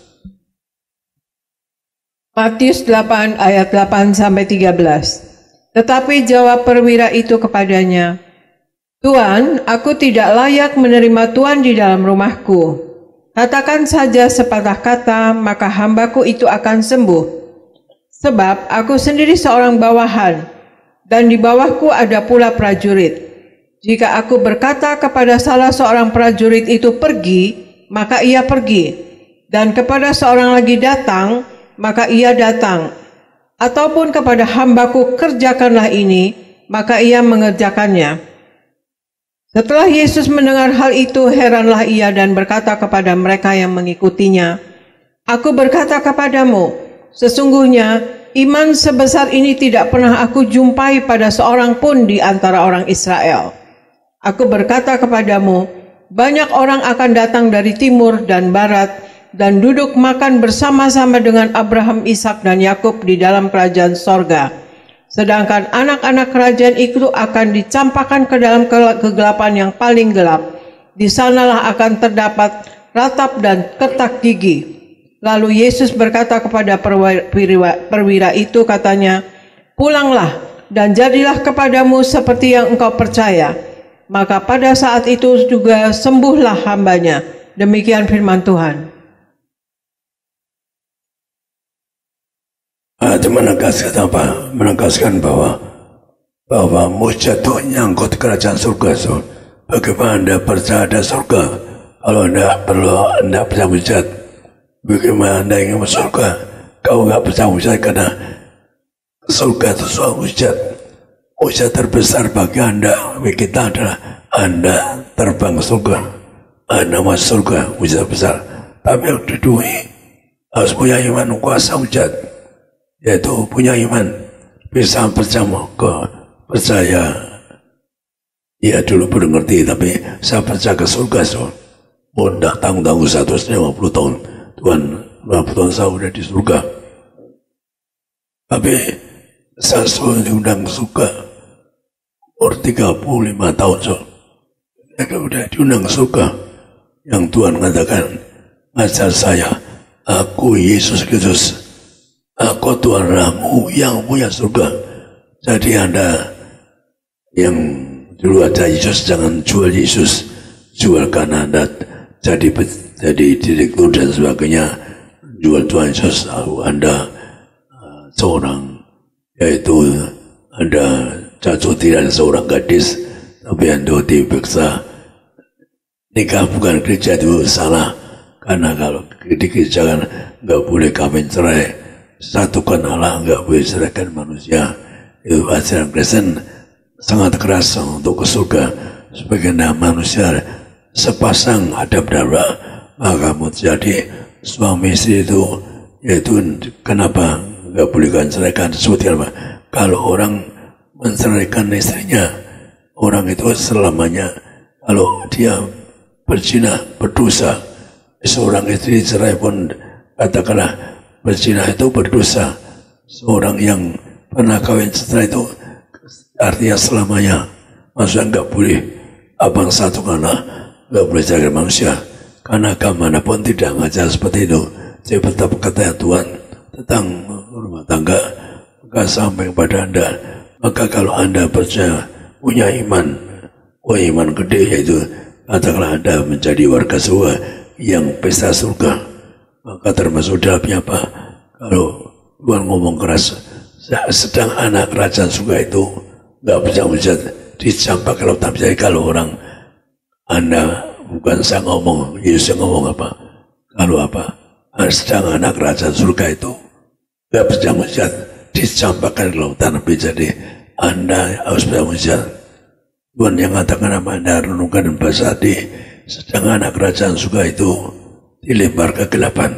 Speaker 4: Matius 8 ayat 8 sampai 13. Tetapi jawab perwira itu kepadanya, Tuan, aku tidak layak menerima Tuan di dalam rumahku. Katakan saja sepatah kata, maka hambaku itu akan sembuh. Sebab aku sendiri seorang bawahan, dan di bawahku ada pula prajurit. Jika aku berkata kepada salah seorang prajurit itu pergi, maka ia pergi. Dan kepada seorang lagi datang, maka ia datang. Ataupun kepada hambaku kerjakanlah ini, maka ia mengerjakannya. Setelah Yesus mendengar hal itu, heranlah ia dan berkata kepada mereka yang mengikutinya, Aku berkata kepadamu, sesungguhnya iman sebesar ini tidak pernah aku jumpai pada seorang pun di antara orang Israel. Aku berkata kepadamu, banyak orang akan datang dari timur dan barat, dan duduk makan bersama-sama dengan Abraham, Ishak, dan Yakub di dalam kerajaan sorga. Sedangkan anak-anak kerajaan itu akan dicampakkan ke dalam kegelapan yang paling gelap. Di sanalah akan terdapat ratap dan ketak gigi. Lalu Yesus berkata kepada perwira itu, katanya, Pulanglah dan jadilah kepadamu seperti yang engkau percaya. maka pada saat itu juga sembuhlah hambanya. Demikian firman Tuhan.
Speaker 3: Itu menegaskan bahwa mujizat itu nyangkut kerajaan surga. So, bagaimana Anda percaya ada surga? Kalau Anda percaya mujizat, bagaimana Anda ingin masuk surga? Kau nggak percaya mujizat karena surga itu soal mujizat. Mujizat terbesar bagi Anda, bagi kita adalah Anda terbang ke surga. Anda masuk surga, mujizat besar. Tapi yang kedua harus punya iman kuasa mujizat, yaitu punya iman bisa percaya. Ya dulu belum ngerti, tapi saya percaya ke surga. So, udah tanggung 150 tahun, Tuhan 50 tahun saya udah di surga. Tapi saya sudah diundang ke surga umur 35 tahun. So, saya udah diundang ke surga. Yang Tuhan katakan, ajar saya, aku Yesus Kristus, aku Tuhan Allahmu yang punya surga. Jadi Anda yang dulu ada Yesus, jangan jual Yesus. Jual karena Anda jadi direktur dan sebagainya. Jual Tuhan Yesus. Anda seorang, yaitu Anda jatuh tidak seorang gadis, tapi Anda dipaksa nikah bukan gereja, itu salah. Karena kalau di gereja kan nggak boleh kawin cerai, satukan Allah, nggak boleh ceraikan manusia. Itu ajaran Kristen sangat keras untuk ke surga. Sebagai manusia sepasang hadap darah, maka menjadi suami istri itu, yaitu kenapa nggak boleh kan ceraikan? Seperti apa? Kalau orang menceraikan istrinya, orang itu selamanya, kalau dia berzina berdosa. Seorang istri cerai pun katakanlah berzina itu berdosa. Seorang yang pernah kawin setelah itu artinya selamanya. Maksudnya nggak boleh abang satu karena nggak boleh jaga manusia. Karena agama manapun tidak ngajar seperti itu. Jadi tetap kata Tuhan tentang rumah tangga, maka sampai kepada Anda. Maka kalau Anda percaya punya iman gede, yaitu katakanlah Anda menjadi warga surga yang pesta surga, maka termasuk dalamnya apa? Kalau Tuhan ngomong keras, sedang anak kerajaan surga itu nggak bisa dicampak kalau tak bisa. Kalau orang Anda bukan saya ngomong, Yesus yang ngomong apa? Kalau apa? Sedang anak kerajaan surga itu nggak bisa dicampakkan ke lautan, tapi jadi Anda harus bisa. Tuhan yang katakan apa? Anda renungkan bahasa di sedang anak kerajaan surga itu dilempar kegelapan.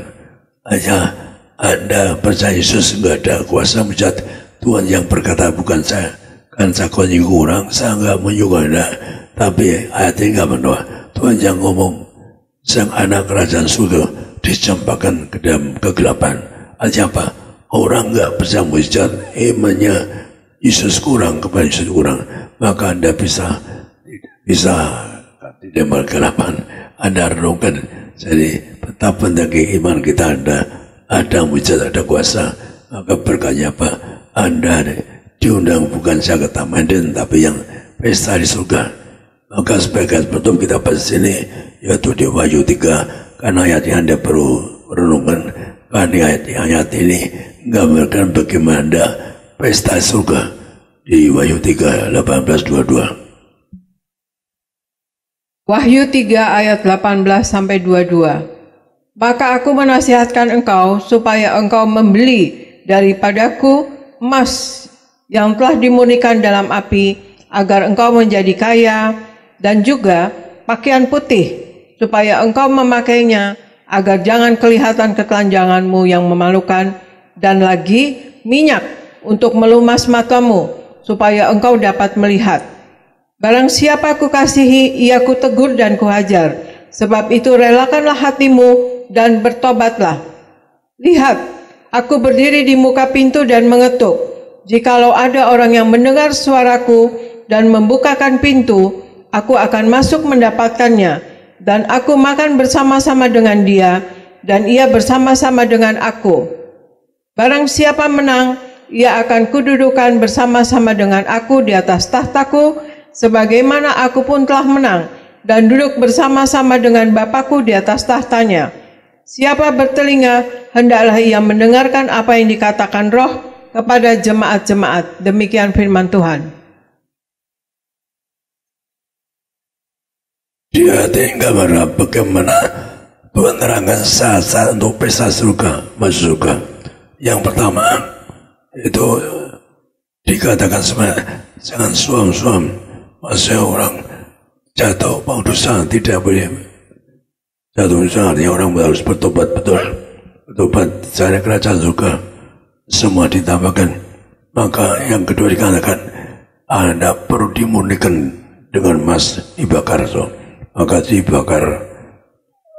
Speaker 3: Hanya Anda percaya Yesus, nggak ada kuasa mujizat. Tuhan yang berkata bukan saya, kan saya menyinggung orang, saya nggak menyinggung Anda. Tapi ayat ini nggak benar. Tuhan yang ngomong sang anak kerajaan surga dicampakkan ke dalam kegelapan. Artinya apa? Orang nggak percaya mujizat, imannya Yesus kurang, kepada Yesus kurang, maka Anda bisa dilempar kegelapan. Anda renungkan, jadi betapa pentingnya iman kita. Ada mujizat, ada kuasa, maka berkatnya apa? Anda diundang bukan saya ke Taman Eden, tapi yang pesta di surga. Maka sebagai penutup kita bahas sini, yaitu di Wahyu 3, karena ayat yang Anda perlu renungkan. Karena ayat ini menggambarkan bagaimana Anda pesta surga di Wahyu 3, 18-22.
Speaker 4: Wahyu 3 ayat 18-22. Maka aku menasihatkan engkau supaya engkau membeli daripadaku emas yang telah dimurnikan dalam api, agar engkau menjadi kaya, dan juga pakaian putih, supaya engkau memakainya, agar jangan kelihatan ketelanjanganmu yang memalukan, dan lagi minyak untuk melumas matamu, supaya engkau dapat melihat. Barang siapa kukasihi, ia kutegur dan kuhajar. Sebab itu relakanlah hatimu dan bertobatlah. Lihat, aku berdiri di muka pintu dan mengetuk. Jikalau ada orang yang mendengar suaraku dan membukakan pintu, aku akan masuk mendapatkannya, dan aku makan bersama-sama dengan dia, dan ia bersama-sama dengan aku. Barang siapa menang, ia akan kududukan bersama-sama dengan aku di atas tahtaku, sebagaimana aku pun telah menang dan duduk bersama-sama dengan Bapakku di atas tahtanya. Siapa bertelinga, hendaklah ia mendengarkan apa yang dikatakan Roh kepada jemaat-jemaat. Demikian firman Tuhan.
Speaker 3: Dia tinggal berapa bagaimana penerangan saat untuk pesta surga, masuk surga. Yang pertama itu dikatakan jangan suam-suam, maksudnya orang jatuh bau dosa tidak boleh jatuh dosa, artinya orang harus bertobat betul, bertobat cari kerajaan surga, semua ditambahkan. Maka yang kedua dikatakan Anda perlu dimurnikan dengan emas dibakar, maka dibakar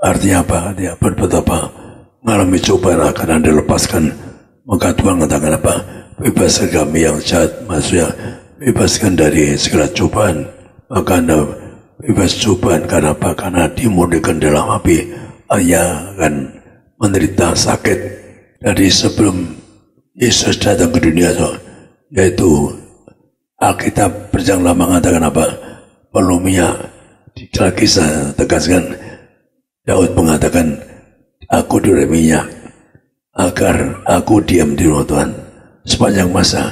Speaker 3: artinya apa? Artinya betapa mengalami cobaan akan Anda lepaskan. Maka Tuhan mengatakan apa? Bebaskan kami yang jahat, maksudnya bebaskan dari segala cobaan. Maka Anda bebas cobaan karena apa? Karena dimurnikan dalam api. Ia akan menderita sakit dari sebelum Yesus datang ke dunia, yaitu Alkitab berjangla mengatakan apa? Perlu minyak. Di dalam Kisah tegaskan, Daud mengatakan, aku diberi minyak agar aku diam di rumah Tuhan sepanjang masa.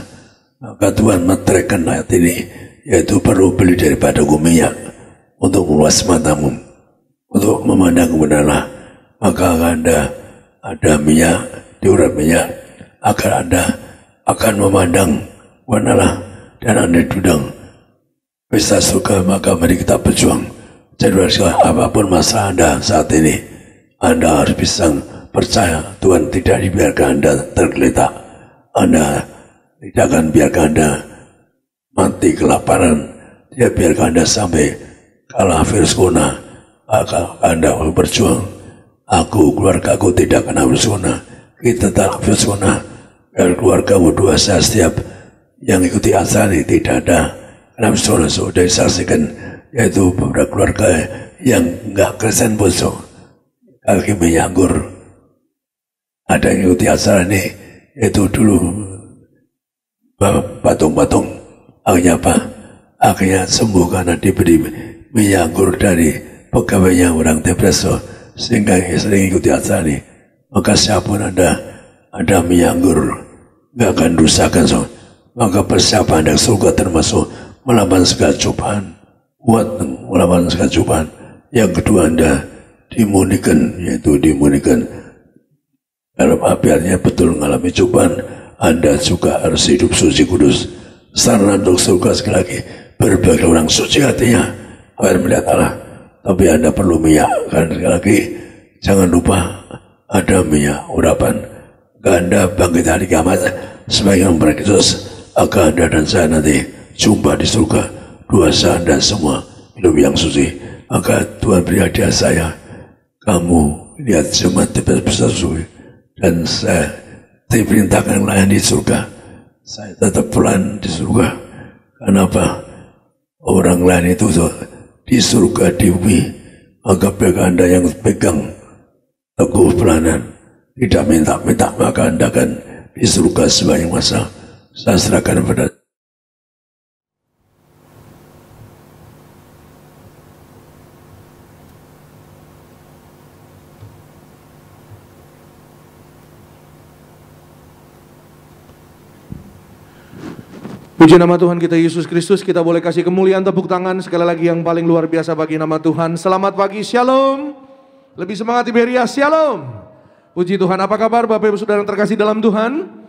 Speaker 3: Maka Tuhan meteraikan ayat ini, yaitu perlu beli daripada minyak untuk meluas matamu, untuk memandang kebenaran. Maka Anda ada minyak, diurap minyak, agar Anda akan memandang kebenaran dan Anda dudang pesta surga. Maka mari kita berjuang. Jadi apapun masalah Anda saat ini, Anda harus bisa percaya Tuhan tidak dibiarkan Anda tergeletak. Anda tidak akan biarkan Anda mati kelaparan. Dia biarkan Anda sampai kalah virus corona. Maka Anda berjuang. Keluarga aku tidak kena virus corona. Kita tak virus corona. Dan keluarga dua saya setiap yang ikuti acara ini tidak ada kena virus corona. Sudah disaksikan, yaitu beberapa keluarga yang enggak Kristen pun kaki menyanggur. Ada yang ikuti acara ini, yaitu dulu patung-patung, akhirnya apa? Akhirnya sembuh karena diberi menyanggur dari pegawainya orang depresi, sehingga sering ikuti acara ini. Maka siapapun ada menyanggur, enggak akan rusakan. Maka persiapan Anda surga termasuk melawan segala cobaan, kuat melawan segala cobaan. Yang kedua Anda dimurnikan, yaitu dimurnikan dalam api, artinya betul mengalami cobaan. Anda juga harus hidup suci kudus. Sarana untuk surga sekali lagi, berbagai orang suci hatinya akan melihat Allah. Tapi Anda perlu minyak, kan sekali lagi jangan lupa ada minyak urapan. Anda bangkit hari kiamat sebagai orang Kristus, agar Anda dan saya nanti jumpa di surga. Dosa Anda semua hidup yang suci. Maka Tuhan beri hadiah saya, kamu lihat jemaat besar suci, dan saya diperintahkan melayani di surga. Saya tetap pelan di surga. Kenapa? Orang lain itu di surga, di bumi. Maka bagi Anda yang pegang teguh pelanan, tidak minta-minta, maka Anda akan di surga sebanyak masa. Saya serahkan pada
Speaker 5: puji nama Tuhan kita Yesus Kristus. Kita boleh kasih kemuliaan, tepuk tangan sekali lagi yang paling luar biasa bagi nama Tuhan. Selamat pagi, shalom. Lebih semangat Tiberias, shalom. Puji Tuhan, apa kabar Bapak Ibu Saudara yang terkasih dalam Tuhan?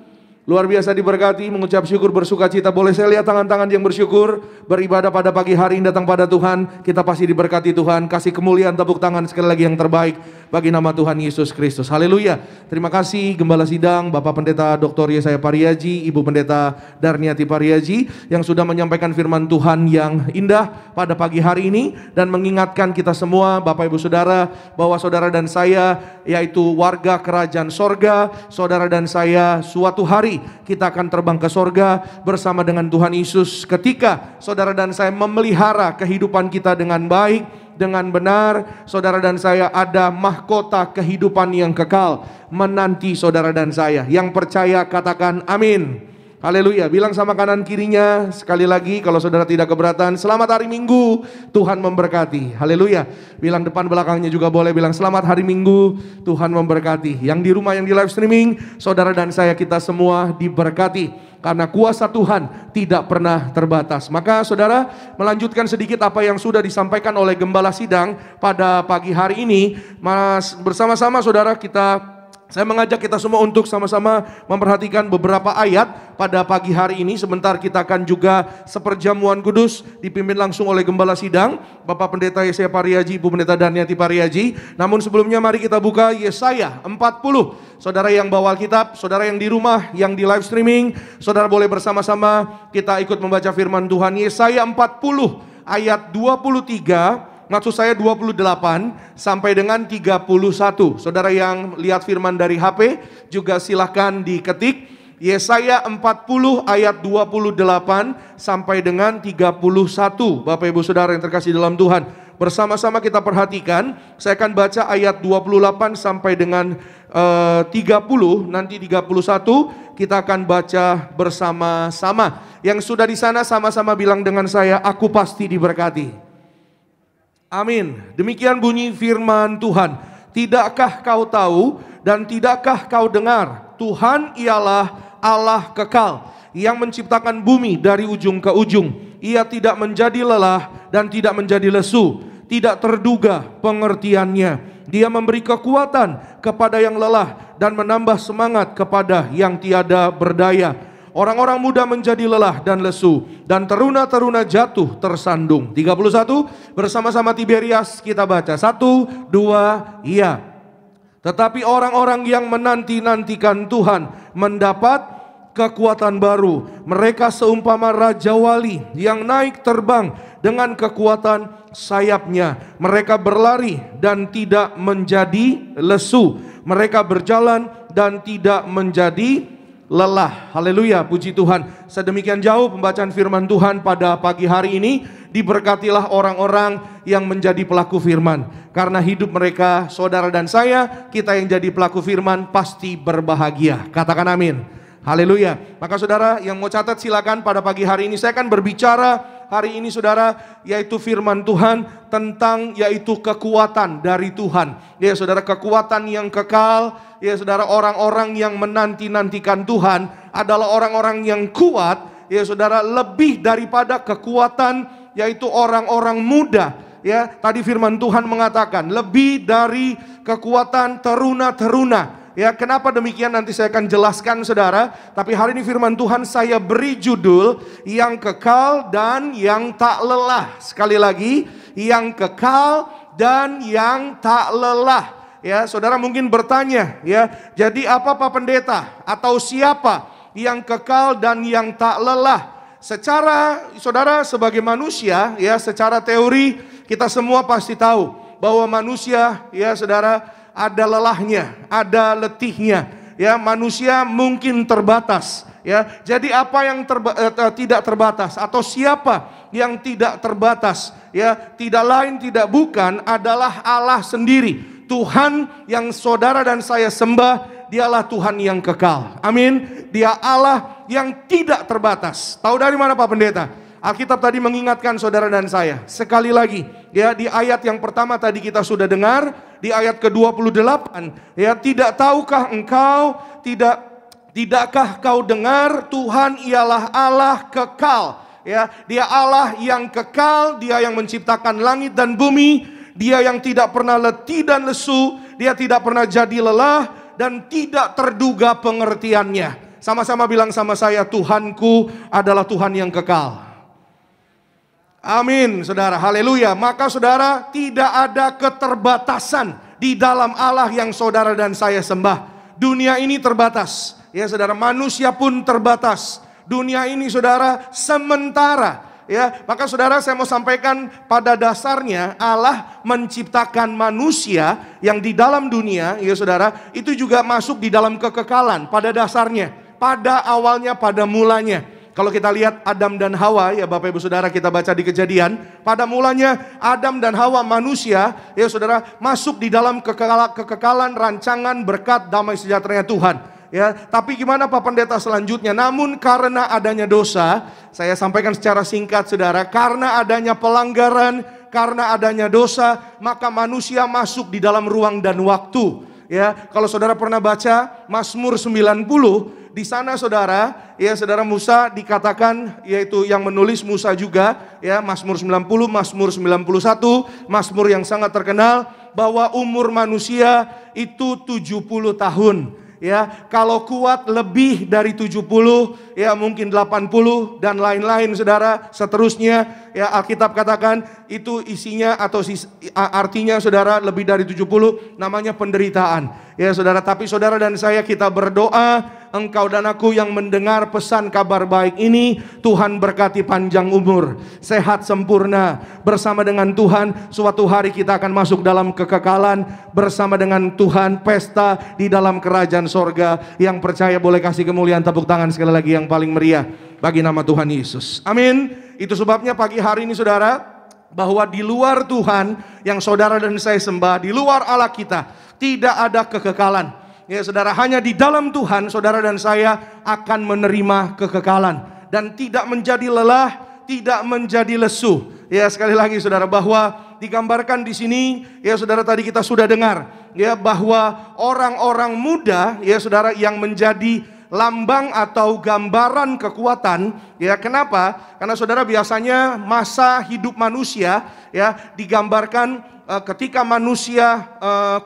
Speaker 5: Luar biasa diberkati, mengucap syukur, bersuka cita. Boleh saya lihat tangan-tangan yang bersyukur, beribadah pada pagi hari ini datang pada Tuhan. Kita pasti diberkati Tuhan. Kasih kemuliaan, tepuk tangan sekali lagi yang terbaik bagi nama Tuhan Yesus Kristus. Haleluya. Terima kasih Gembala Sidang, Bapak Pendeta Dr. Yesaya Pariaji, Ibu Pendeta Darniati Pariaji, yang sudah menyampaikan firman Tuhan yang indah pada pagi hari ini, dan mengingatkan kita semua Bapak Ibu Saudara, bahwa saudara dan saya, yaitu warga kerajaan sorga, saudara dan saya suatu hari kita akan terbang ke sorga bersama dengan Tuhan Yesus, ketika saudara dan saya memelihara kehidupan kita dengan baik, dengan benar. Saudara dan saya ada mahkota kehidupan yang kekal menanti saudara dan saya. Yang percaya katakan amin. Haleluya. Bilang sama kanan kirinya sekali lagi kalau saudara tidak keberatan, selamat hari Minggu, Tuhan memberkati. Haleluya. Bilang depan belakangnya juga boleh, bilang selamat hari Minggu, Tuhan memberkati. Yang di rumah, yang di live streaming, saudara dan saya kita semua diberkati. Karena kuasa Tuhan tidak pernah terbatas. Maka saudara melanjutkan sedikit apa yang sudah disampaikan oleh Gembala Sidang pada pagi hari ini. Bersama-sama saudara saya mengajak kita semua untuk sama-sama memperhatikan beberapa ayat pada pagi hari ini. Sebentar kita akan juga seperjamuan kudus dipimpin langsung oleh Gembala Sidang, Bapak Pendeta Yesaya Pariaji, Ibu Pendeta Daniati Pariaji. Namun sebelumnya mari kita buka Yesaya 40. Saudara yang bawa Alkitab, saudara yang di rumah, yang di live streaming, saudara boleh bersama-sama kita ikut membaca firman Tuhan. Yesaya 40 ayat 23, maksud saya 28 sampai dengan 31. Saudara yang lihat firman dari HP juga silahkan diketik. Yesaya 40 ayat 28 sampai dengan 31. Bapak Ibu Saudara yang terkasih dalam Tuhan, bersama-sama kita perhatikan. Saya akan baca ayat 28 sampai dengan 30, nanti 31 kita akan baca bersama-sama. Yang sudah di sana sama-sama bilang dengan saya, aku pasti diberkati. Amin. Demikian bunyi firman Tuhan. Tidakkah kau tahu dan tidakkah kau dengar? Tuhan ialah Allah kekal yang menciptakan bumi dari ujung ke ujung. Ia tidak menjadi lelah dan tidak menjadi lesu, tidak terduga pengertiannya. Dia memberi kekuatan kepada yang lelah dan menambah semangat kepada yang tiada berdaya. Orang-orang muda menjadi lelah dan lesu, dan teruna-teruna jatuh tersandung. 31, bersama-sama Tiberias kita baca. 1, 2, iya. Tetapi orang-orang yang menanti-nantikan Tuhan mendapat kekuatan baru. Mereka seumpama Raja Wali yang naik terbang dengan kekuatan sayapnya. Mereka berlari dan tidak menjadi lesu. Mereka berjalan dan tidak menjadi lelah. Haleluya, puji Tuhan. Sedemikian jauh pembacaan firman Tuhan pada pagi hari ini. Diberkatilah orang-orang yang menjadi pelaku firman. Karena hidup mereka, saudara dan saya, kita yang jadi pelaku firman pasti berbahagia. Katakan amin. Haleluya. Maka saudara yang mau catat silakan. Pada pagi hari ini saya akan berbicara hari ini saudara, yaitu firman Tuhan tentang yaitu kekuatan dari Tuhan. Ya saudara, kekuatan yang kekal. Ya saudara, orang-orang yang menanti-nantikan Tuhan adalah orang-orang yang kuat. Ya saudara, lebih daripada kekuatan yaitu orang-orang muda. Ya, tadi firman Tuhan mengatakan lebih dari kekuatan teruna-teruna. Ya, kenapa demikian nanti saya akan jelaskan saudara. Tapi hari ini firman Tuhan saya beri judul yang kekal dan yang tak lelah. Sekali lagi, yang kekal dan yang tak lelah. Ya, saudara mungkin bertanya, ya, jadi apa Pak Pendeta atau siapa yang kekal dan yang tak lelah? Secara saudara sebagai manusia, ya, secara teori kita semua pasti tahu bahwa manusia, ya saudara, ada lelahnya, ada letihnya. Ya, manusia mungkin terbatas. Ya, jadi apa yang tidak terbatas atau siapa yang tidak terbatas? Ya, tidak lain tidak bukan adalah Allah sendiri. Tuhan yang saudara dan saya sembah, dialah Tuhan yang kekal. Amin. Dia Allah yang tidak terbatas. Tahu dari mana Pak Pendeta? Alkitab tadi mengingatkan saudara dan saya. Sekali lagi, ya, di ayat yang pertama tadi kita sudah dengar, di ayat ke-28, ya, tidak tahukah engkau, tidakkah kau dengar, Tuhan ialah Allah kekal. Ya, dia Allah yang kekal, dia yang menciptakan langit dan bumi, dia yang tidak pernah letih dan lesu, dia tidak pernah jadi lelah dan tidak terduga pengertiannya. Sama-sama bilang sama saya, Tuhanku adalah Tuhan yang kekal. Amin, saudara. Haleluya. Maka saudara, tidak ada keterbatasan di dalam Allah yang saudara dan saya sembah. Dunia ini terbatas. Ya saudara, manusia pun terbatas. Dunia ini saudara sementara. Ya, maka saudara saya mau sampaikan pada dasarnya Allah menciptakan manusia yang di dalam dunia, ya saudara, itu juga masuk di dalam kekekalan pada dasarnya, pada awalnya, pada mulanya. Kalau kita lihat Adam dan Hawa, ya Bapak Ibu Saudara, kita baca di Kejadian, pada mulanya Adam dan Hawa manusia, ya saudara, masuk di dalam kekekalan rancangan berkat damai sejahteranya Tuhan. Ya, tapi gimana Pak Pendeta selanjutnya? Namun karena adanya dosa, saya sampaikan secara singkat saudara, karena adanya pelanggaran, karena adanya dosa, maka manusia masuk di dalam ruang dan waktu. Ya, kalau saudara pernah baca Mazmur 90, di sana saudara, ya saudara Musa dikatakan, yaitu yang menulis Musa juga, ya Mazmur 90, Mazmur 91, Mazmur yang sangat terkenal, bahwa umur manusia itu 70 tahun. Ya, kalau kuat lebih dari 70, ya mungkin 80 dan lain-lain saudara, seterusnya. Ya, Alkitab katakan itu isinya atau artinya saudara lebih dari 70 namanya penderitaan. Ya saudara, tapi saudara dan saya kita berdoa, engkau dan aku yang mendengar pesan kabar baik ini, Tuhan berkati panjang umur, sehat sempurna bersama dengan Tuhan. Suatu hari kita akan masuk dalam kekekalan bersama dengan Tuhan, pesta di dalam kerajaan sorga. Yang percaya boleh kasih kemuliaan tepuk tangan sekali lagi yang paling meriah bagi nama Tuhan Yesus. Amin. Itu sebabnya pagi hari ini saudara, bahwa di luar Tuhan yang saudara dan saya sembah, di luar Allah kita tidak ada kekekalan. Ya saudara, hanya di dalam Tuhan saudara dan saya akan menerima kekekalan dan tidak menjadi lelah, tidak menjadi lesu. Ya sekali lagi saudara, bahwa digambarkan di sini, ya saudara tadi kita sudah dengar, ya bahwa orang-orang muda, ya saudara, yang menjadi lambang atau gambaran kekuatan. Ya kenapa? Karena saudara biasanya masa hidup manusia ya digambarkan ketika manusia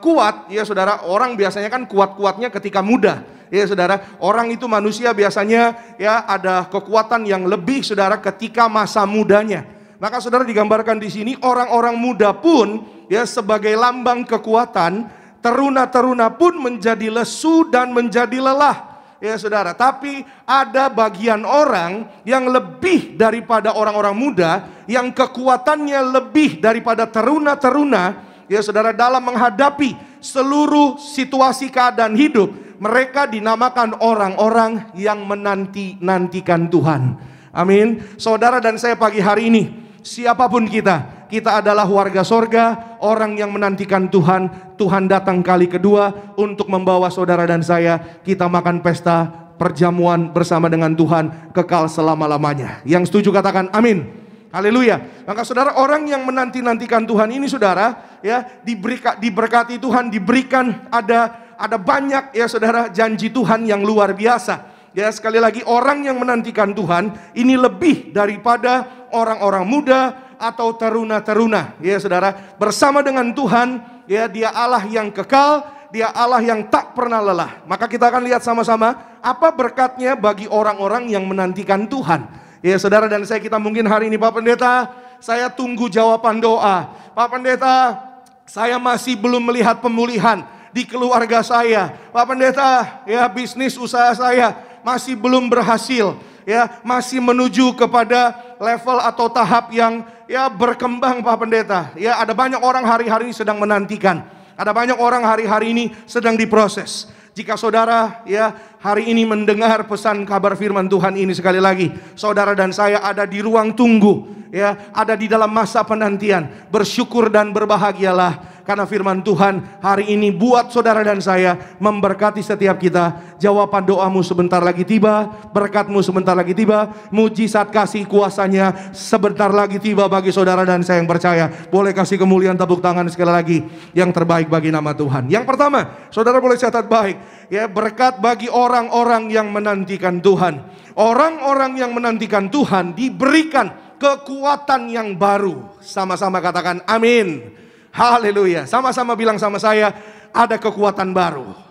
Speaker 5: kuat, ya saudara, orang biasanya kan kuat-kuatnya ketika muda. Ya saudara, orang itu manusia biasanya ya ada kekuatan yang lebih saudara ketika masa mudanya. Maka saudara digambarkan di sini orang-orang muda pun ya sebagai lambang kekuatan, teruna-teruna pun menjadi lesu dan menjadi lelah. Ya saudara, tapi ada bagian orang yang lebih daripada orang-orang muda, yang kekuatannya lebih daripada teruna-teruna, ya saudara, dalam menghadapi seluruh situasi keadaan hidup. Mereka dinamakan orang-orang yang menanti-nantikan Tuhan. Amin. Saudara dan saya pagi hari ini, siapapun kita adalah warga sorga, orang yang menantikan Tuhan. Tuhan datang kali kedua untuk membawa saudara dan saya, kita makan pesta perjamuan bersama dengan Tuhan kekal selama-lamanya. Yang setuju katakan amin. Haleluya. Maka saudara, orang yang menanti-nantikan Tuhan ini saudara, ya diberkati Tuhan, diberikan ada banyak ya saudara janji Tuhan yang luar biasa. Ya sekali lagi, orang yang menantikan Tuhan ini lebih daripada orang-orang muda atau teruna-teruna. Ya saudara, bersama dengan Tuhan, ya dia Allah yang kekal, dia Allah yang tak pernah lelah. Maka kita akan lihat sama-sama apa berkatnya bagi orang-orang yang menantikan Tuhan. Ya saudara dan saya, kita mungkin hari ini, Pak Pendeta, saya tunggu jawaban doa. Pak Pendeta, saya masih belum melihat pemulihan di keluarga saya. Pak Pendeta, ya bisnis usaha saya masih belum berhasil. Ya, masih menuju kepada level atau tahap yang ya berkembang, Pak Pendeta. Ya, ada banyak orang hari-hari ini sedang menantikan. Ada banyak orang hari-hari ini sedang diproses. Jika saudara ya hari ini mendengar pesan kabar firman Tuhan ini, sekali lagi, saudara dan saya ada di ruang tunggu, ya, ada di dalam masa penantian. Bersyukur dan berbahagialah karena firman Tuhan hari ini buat saudara dan saya, memberkati setiap kita. Jawaban doamu sebentar lagi tiba, berkatmu sebentar lagi tiba, mujizat kasih kuasanya sebentar lagi tiba bagi saudara dan saya yang percaya. Boleh kasih kemuliaan tepuk tangan sekali lagi yang terbaik bagi nama Tuhan. Yang pertama, saudara boleh catat baik, ya, berkat bagi orang-orang yang menantikan Tuhan. Orang-orang yang menantikan Tuhan diberikan kekuatan yang baru. Sama-sama katakan amin. Haleluya. Sama-sama bilang sama saya, ada kekuatan baru.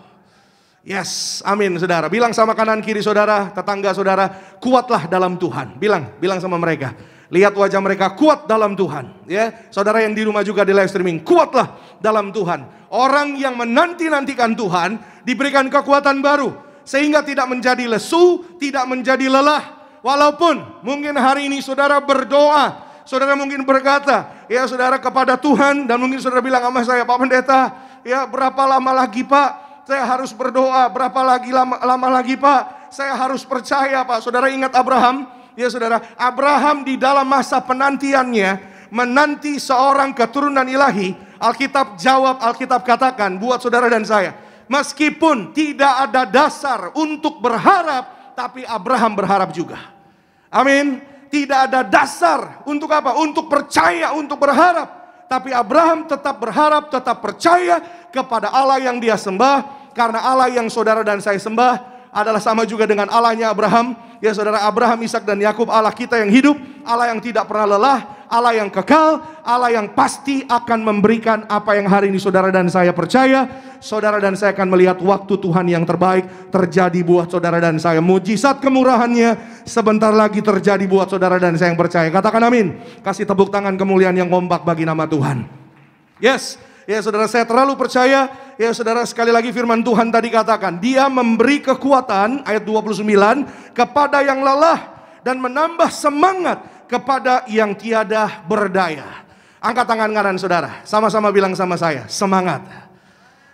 Speaker 5: Yes, amin saudara. Bilang sama kanan kiri saudara, tetangga saudara, kuatlah dalam Tuhan. Bilang sama mereka. Lihat wajah mereka, kuat dalam Tuhan. Ya, saudara yang di rumah juga di live streaming, kuatlah dalam Tuhan. Orang yang menanti-nantikan Tuhan diberikan kekuatan baru, sehingga tidak menjadi lesu, tidak menjadi lelah. Walaupun mungkin hari ini saudara berdoa, saudara mungkin berkata, ya saudara, kepada Tuhan, dan mungkin saudara bilang sama saya, Pak Pendeta, ya berapa lama lagi Pak saya harus berdoa, berapa lama lagi Pak saya harus percaya Pak. Saudara ingat Abraham? Ya saudara, Abraham di dalam masa penantiannya menanti seorang keturunan ilahi. Alkitab jawab, Alkitab katakan buat saudara dan saya, Meskipun tidak ada dasar untuk berharap, tapi Abraham berharap juga. Amin. Tidak ada dasar untuk apa? Untuk percaya, untuk berharap. Tapi Abraham tetap berharap, tetap percaya kepada Allah yang dia sembah. Karena Allah yang saudara dan saya sembah adalah sama juga dengan Allahnya Abraham. Ya saudara, Abraham, Ishak dan Yakub, Allah kita yang hidup, Allah yang tidak pernah lelah, Allah yang kekal, Allah yang pasti akan memberikan apa yang hari ini saudara dan saya percaya. Saudara dan saya akan melihat waktu Tuhan yang terbaik terjadi buat saudara dan saya. Mujizat kemurahannya sebentar lagi terjadi buat saudara dan saya yang percaya. Katakan amin. Kasih tepuk tangan kemuliaan yang kompak bagi nama Tuhan. Yes. Ya saudara, saya terlalu percaya. Ya saudara, sekali lagi firman Tuhan tadi katakan, Dia memberi kekuatan, ayat 29, kepada yang lelah dan menambah semangat kepada yang tiada berdaya. Angkat tangan kanan saudara, sama-sama bilang sama saya, semangat.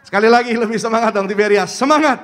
Speaker 5: Sekali lagi lebih semangat dong Tiberias, semangat.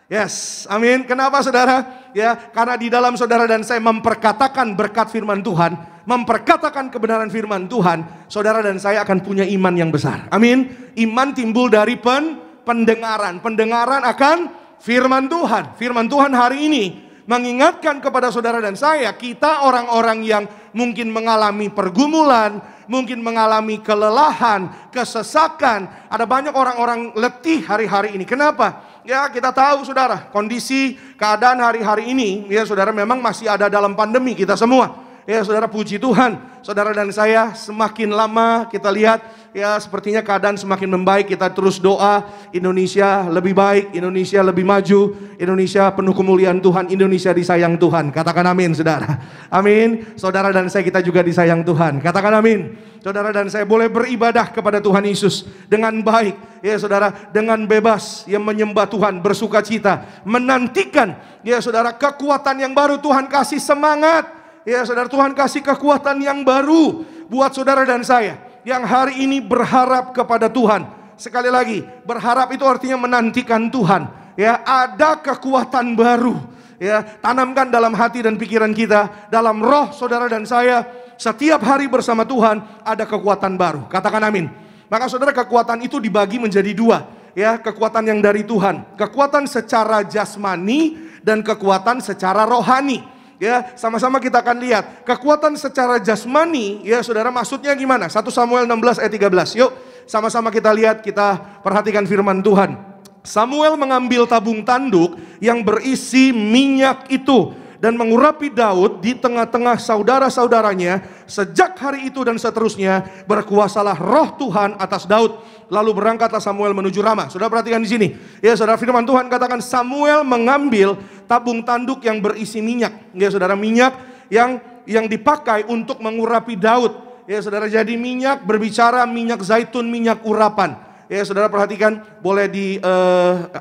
Speaker 5: Yes, amin. Kenapa saudara? Ya, karena di dalam saudara dan saya memperkatakan berkat firman Tuhan, memperkatakan kebenaran firman Tuhan, saudara dan saya akan punya iman yang besar. Amin. Iman timbul dari pendengaran. Pendengaran akan firman Tuhan. Firman Tuhan hari ini mengingatkan kepada saudara dan saya, kita orang-orang yang mungkin mengalami pergumulan, mungkin mengalami kelelahan, kesesakan. Ada banyak orang-orang letih hari-hari ini. Kenapa? Ya, kita tahu saudara, kondisi keadaan hari-hari ini, ya saudara, memang masih ada dalam pandemi kita semua. Ya saudara, puji Tuhan, saudara dan saya semakin lama kita lihat, ya sepertinya keadaan semakin membaik. Kita terus doa, Indonesia lebih baik, Indonesia lebih maju, Indonesia penuh kemuliaan Tuhan, Indonesia disayang Tuhan. Katakan amin saudara. Amin. Saudara dan saya, kita juga disayang Tuhan. Katakan amin. Saudara dan saya boleh beribadah kepada Tuhan Yesus dengan baik. Ya saudara, dengan bebas, yang menyembah Tuhan, bersuka cita, menantikan, ya saudara, kekuatan yang baru. Tuhan kasih semangat. Ya saudara, Tuhan kasih kekuatan yang baru buat saudara dan saya yang hari ini berharap kepada Tuhan. Sekali lagi, berharap itu artinya menantikan Tuhan. Ya, ada kekuatan baru. Ya, tanamkan dalam hati dan pikiran kita, dalam roh saudara dan saya. Setiap hari bersama Tuhan ada kekuatan baru. Katakan amin. Maka saudara, kekuatan itu dibagi menjadi dua. Ya, kekuatan yang dari Tuhan, kekuatan secara jasmani dan kekuatan secara rohani. Ya, sama-sama kita akan lihat kekuatan secara jasmani. Ya saudara, maksudnya gimana? 1 Samuel 16 ayat 13. Yuk sama-sama kita lihat, kita perhatikan firman Tuhan. Samuel mengambil tabung tanduk yang berisi minyak itu dan mengurapi Daud di tengah-tengah saudara-saudaranya. Sejak hari itu dan seterusnya berkuasalah roh Tuhan atas Daud. Lalu berangkatlah Samuel menuju Rama. Saudara perhatikan di sini. Ya saudara, firman Tuhan katakan Samuel mengambil tabung tanduk yang berisi minyak. Ya saudara, minyak yang dipakai untuk mengurapi Daud. Ya saudara, jadi minyak berbicara minyak zaitun, minyak urapan. Ya saudara perhatikan, boleh di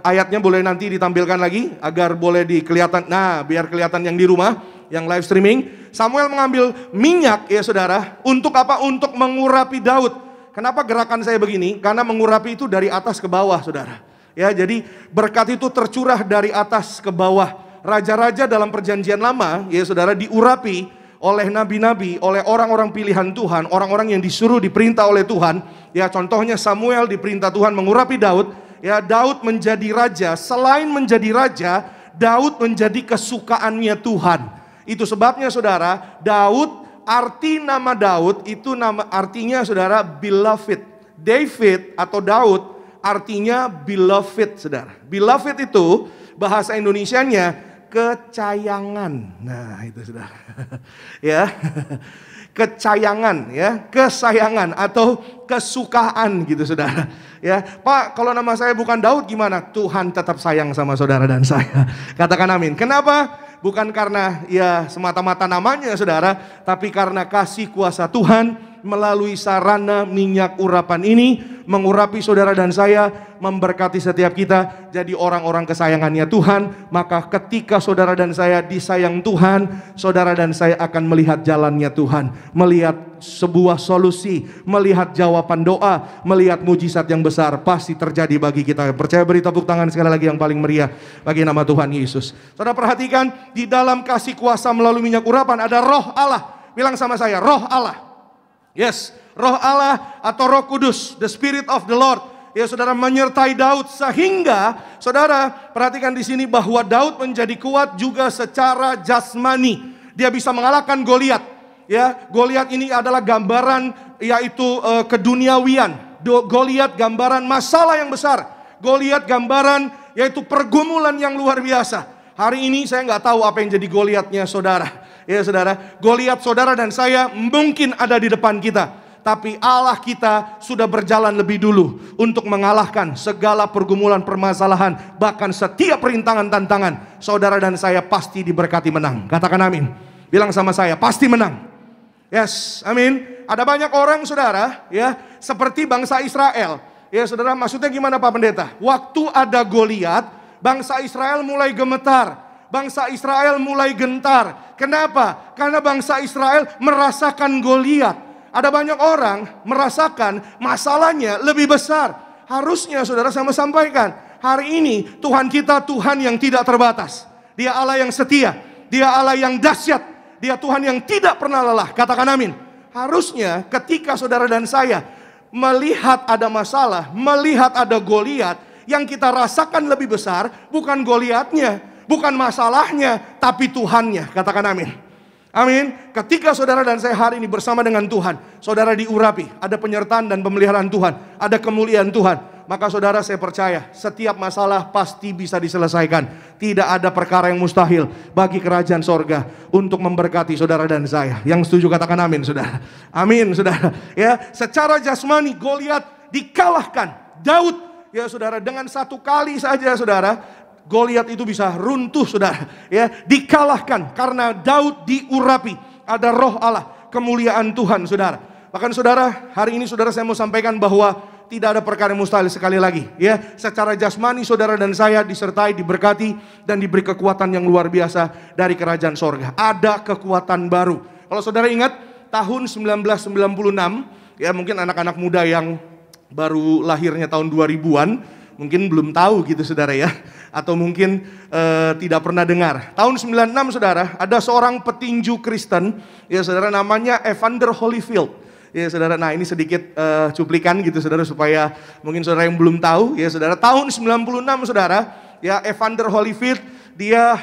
Speaker 5: ayatnya boleh nanti ditampilkan lagi agar boleh dikelihatan. Nah, biar kelihatan yang di rumah, yang live streaming. Samuel mengambil minyak ya saudara, untuk apa? Untuk mengurapi Daud. Kenapa gerakan saya begini? Karena mengurapi itu dari atas ke bawah saudara. Ya, jadi berkat itu tercurah dari atas ke bawah. Raja-raja dalam perjanjian lama ya saudara diurapi oleh nabi-nabi, oleh orang-orang pilihan Tuhan, orang-orang yang disuruh diperintah oleh Tuhan. Ya, contohnya Samuel diperintah Tuhan mengurapi Daud. Ya, Daud menjadi raja. Selain menjadi raja, Daud menjadi kesukaannya Tuhan. Itu sebabnya saudara, Daud, arti nama Daud itu nama artinya saudara beloved. David atau Daud artinya beloved saudara. Beloved itu bahasa Indonesianya kecayangan. Nah, itu sudah. Ya. Kecayangan ya, kesayangan atau kesukaan gitu saudara. Ya, Pak, kalau nama saya bukan Daud gimana? Tuhan tetap sayang sama saudara dan saya. Katakan amin. Kenapa? Bukan karena ya semata-mata namanya saudara, tapi karena kasih kuasa Tuhan melalui sarana minyak urapan ini mengurapi saudara dan saya, memberkati setiap kita jadi orang-orang kesayangannya Tuhan. Maka ketika saudara dan saya disayang Tuhan, saudara dan saya akan melihat jalannya Tuhan, melihat sebuah solusi, melihat jawaban doa, melihat mujizat yang besar pasti terjadi bagi kita. Percaya, beri tepuk tangan sekali lagi yang paling meriah bagi nama Tuhan Yesus. Saudara perhatikan, di dalam kasih kuasa melalui minyak urapan ada roh Allah. Bilang sama saya, roh Allah. Yes, roh Allah atau Roh Kudus, the Spirit of the Lord. ya saudara, menyertai Daud sehingga saudara perhatikan di sini bahwa Daud menjadi kuat juga secara jasmani. Dia bisa mengalahkan Goliat. Ya, Goliat ini adalah gambaran yaitu keduniawian. Goliat gambaran masalah yang besar. Goliat gambaran yaitu pergumulan yang luar biasa. Hari ini saya nggak tahu apa yang jadi Goliatnya saudara. Ya saudara, Goliat saudara dan saya mungkin ada di depan kita, tapi Allah kita sudah berjalan lebih dulu untuk mengalahkan segala pergumulan permasalahan, bahkan setiap rintangan tantangan. Saudara dan saya pasti diberkati menang. Katakan amin. Bilang sama saya, pasti menang. Yes, amin. Ada banyak orang saudara, ya, seperti bangsa Israel. Ya saudara, maksudnya gimana Pak Pendeta? Waktu ada Goliat, bangsa Israel mulai gemetar. Bangsa Israel mulai gentar. Kenapa? Karena bangsa Israel merasakan Goliat. Ada banyak orang merasakan masalahnya lebih besar. Harusnya saudara sama sampaikan, hari ini Tuhan kita Tuhan yang tidak terbatas. Dia Allah yang setia. Dia Allah yang dahsyat. Dia Tuhan yang tidak pernah lelah. Katakan amin. Harusnya ketika saudara dan saya melihat ada masalah, melihat ada Goliat, yang kita rasakan lebih besar bukan Goliatnya, bukan masalahnya, tapi Tuhannya. Katakan amin. Amin. Ketika saudara dan saya hari ini bersama dengan Tuhan, saudara diurapi, ada penyertaan dan pemeliharaan Tuhan, ada kemuliaan Tuhan, maka saudara saya percaya setiap masalah pasti bisa diselesaikan. Tidak ada perkara yang mustahil bagi kerajaan sorga untuk memberkati saudara dan saya. Yang setuju katakan amin saudara. Amin saudara. Ya, secara jasmani Goliat dikalahkan. Daud, ya saudara, dengan satu kali saja saudara, Goliat itu bisa runtuh saudara, ya, dikalahkan karena Daud diurapi, ada roh Allah, kemuliaan Tuhan saudara. Bahkan saudara, hari ini saudara saya mau sampaikan bahwa tidak ada perkara yang mustahil. Sekali lagi, ya, secara jasmani saudara dan saya disertai, diberkati dan diberi kekuatan yang luar biasa dari kerajaan sorga. Ada kekuatan baru. Kalau saudara ingat tahun 1996, ya mungkin anak-anak muda yang baru lahirnya tahun 2000-an mungkin belum tahu gitu saudara ya, atau mungkin tidak pernah dengar. Tahun 96 saudara, ada seorang petinju Kristen, ya saudara, namanya Evander Holyfield. Ya saudara, nah ini sedikit cuplikan gitu saudara, supaya mungkin saudara yang belum tahu, ya saudara, tahun 96 saudara, ya Evander Holyfield dia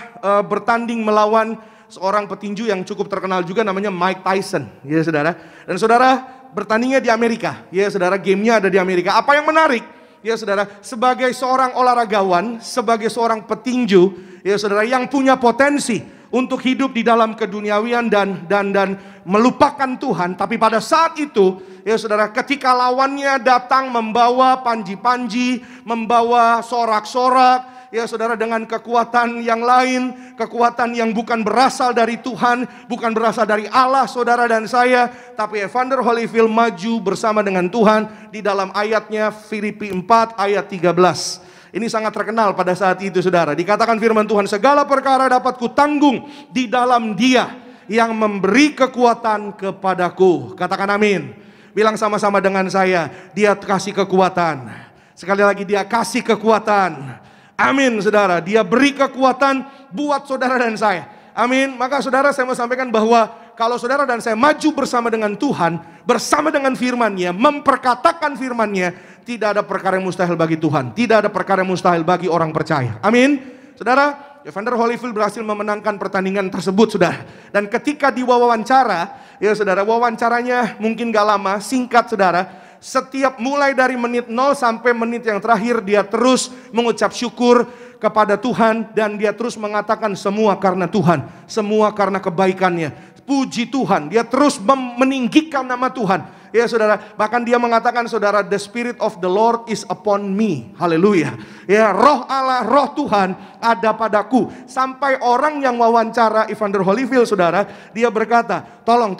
Speaker 5: bertanding melawan seorang petinju yang cukup terkenal juga namanya Mike Tyson, ya saudara. Dan saudara bertandingnya di Amerika, ya saudara, gamenya ada di Amerika. Apa yang menarik, ya saudara, sebagai seorang olahragawan, sebagai seorang petinju, ya saudara, yang punya potensi untuk hidup di dalam keduniawian dan melupakan Tuhan. Tapi pada saat itu, ya saudara, ketika lawannya datang membawa panji-panji, membawa sorak-sorak, ya saudara, dengan kekuatan yang lain, kekuatan yang bukan berasal dari Tuhan, bukan berasal dari Allah saudara dan saya, tapi Evander Holyfield maju bersama dengan Tuhan. Di dalam ayatnya Filipi 4 ayat 13. Ini sangat terkenal pada saat itu saudara. Dikatakan firman Tuhan, segala perkara dapat kutanggung di dalam Dia yang memberi kekuatan kepadaku. Katakan amin. Bilang sama-sama dengan saya, Dia kasih kekuatan. Sekali lagi, Dia kasih kekuatan. Amin saudara. Dia beri kekuatan buat saudara dan saya. Amin. Maka saudara, saya mau sampaikan bahwa kalau saudara dan saya maju bersama dengan Tuhan, bersama dengan firman-Nya, memperkatakan firman-Nya, tidak ada perkara yang mustahil bagi Tuhan. Tidak ada perkara yang mustahil bagi orang percaya. Amin. Saudara, Evander Holyfield berhasil memenangkan pertandingan tersebut saudara. Dan ketika diwawancara, ya saudara, wawancaranya mungkin gak lama, singkat saudara. Setiap mulai dari menit 0 sampai menit yang terakhir, dia terus mengucap syukur kepada Tuhan. Dan dia terus mengatakan semua karena Tuhan, semua karena kebaikannya. Puji Tuhan, dia terus meninggikan nama Tuhan. Ya saudara, bahkan dia mengatakan saudara, the spirit of the Lord is upon me. Haleluya. Ya, roh Allah, roh Tuhan ada padaku. Sampai orang yang wawancara Evander Holyfield saudara, dia berkata, tolong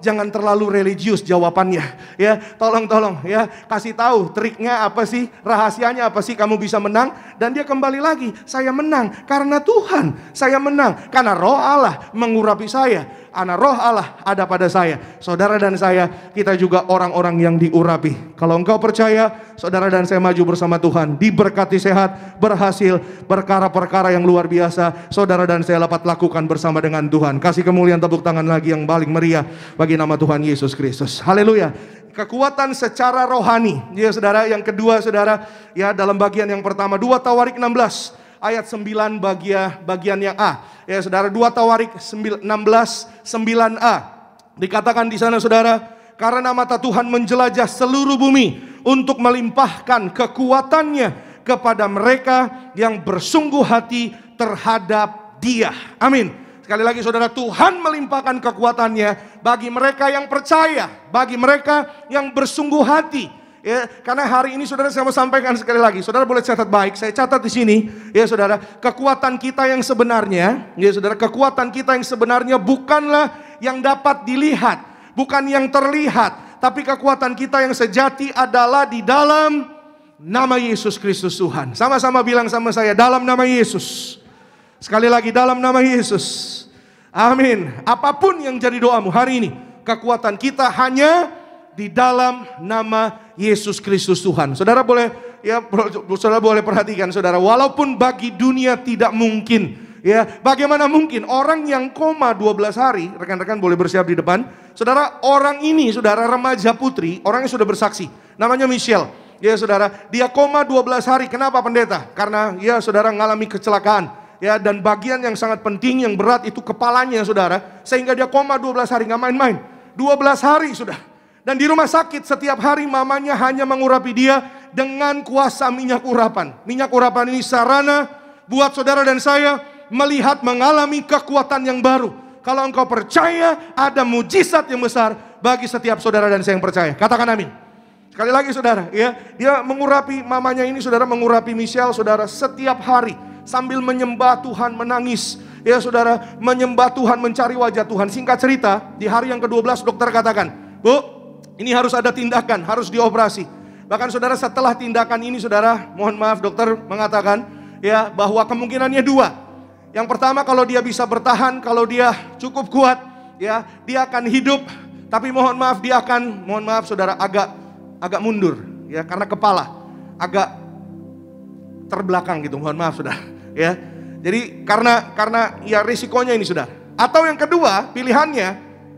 Speaker 5: jangan terlalu religius jawabannya. Ya, tolong ya, kasih tahu triknya apa sih, rahasianya apa sih kamu bisa menang. Dan dia kembali lagi, saya menang karena Tuhan. Saya menang karena roh Allah mengurapi saya. Anak roh Allah ada pada saya. Saudara dan saya, kita juga orang-orang yang diurapi. Kalau engkau percaya, saudara dan saya maju bersama Tuhan, diberkati sehat, berhasil, perkara-perkara yang luar biasa, saudara dan saya dapat lakukan bersama dengan Tuhan. Kasih kemuliaan, tepuk tangan lagi yang paling meriah bagi nama Tuhan Yesus Kristus. Haleluya. kekuatan secara rohani. Ya saudara, yang kedua saudara, ya dalam bagian yang pertama 2 Tawarik 16 ayat 9 bagian yang A. Ya saudara, 2 Tawarik 16 9a. Dikatakan di sana saudara, karena mata Tuhan menjelajah seluruh bumi untuk melimpahkan kekuatannya kepada mereka yang bersungguh hati terhadap Dia. Amin. Sekali lagi saudara, Tuhan melimpahkan kekuatannya bagi mereka yang percaya, bagi mereka yang bersungguh hati. Ya, karena hari ini saudara saya mau sampaikan sekali lagi, saudara boleh catat baik, saya catat di sini, ya saudara, kekuatan kita yang sebenarnya, ya saudara, kekuatan kita yang sebenarnya bukanlah yang dapat dilihat, bukan yang terlihat, tapi kekuatan kita yang sejati adalah di dalam nama Yesus Kristus Tuhan. Sama-sama bilang sama saya, dalam nama Yesus. Sekali lagi, dalam nama Yesus. Amin. Apapun yang jadi doamu hari ini, kekuatan kita hanya di dalam nama Yesus Kristus Tuhan. Saudara boleh perhatikan saudara, walaupun bagi dunia tidak mungkin, ya, bagaimana mungkin orang yang koma 12 hari, rekan-rekan boleh bersiap di depan. Saudara, orang ini saudara remaja putri, orangnya sudah bersaksi, namanya Michelle. Ya saudara, dia koma 12 hari. Kenapa pendeta? Karena ya saudara mengalami kecelakaan. Ya, dan bagian yang sangat penting, yang berat itu kepalanya saudara. Sehingga dia koma 12 hari, gak main-main. 12 hari sudah. Dan di rumah sakit setiap hari mamanya hanya mengurapi dia dengan kuasa minyak urapan. Minyak urapan ini sarana buat saudara dan saya melihat mengalami kekuatan yang baru. Kalau engkau percaya ada mujizat yang besar bagi setiap saudara dan saya yang percaya. Katakan amin. Sekali lagi saudara, ya, dia mengurapi mamanya ini saudara, mengurapi Michelle saudara setiap hari. Sambil menyembah Tuhan, menangis. Ya saudara, menyembah Tuhan, mencari wajah Tuhan. Singkat cerita, di hari yang ke-12 dokter katakan, Bu, ini harus ada tindakan, harus dioperasi. Bahkan saudara setelah tindakan ini saudara, mohon maaf dokter mengatakan ya bahwa kemungkinannya 2. Yang pertama, kalau dia bisa bertahan, kalau dia cukup kuat, ya dia akan hidup. Tapi mohon maaf dia akan, mohon maaf saudara, agak mundur, ya karena kepala agak terbelakang gitu, mohon maaf saudara, ya. Jadi karena ya risikonya ini saudara. Atau yang kedua pilihannya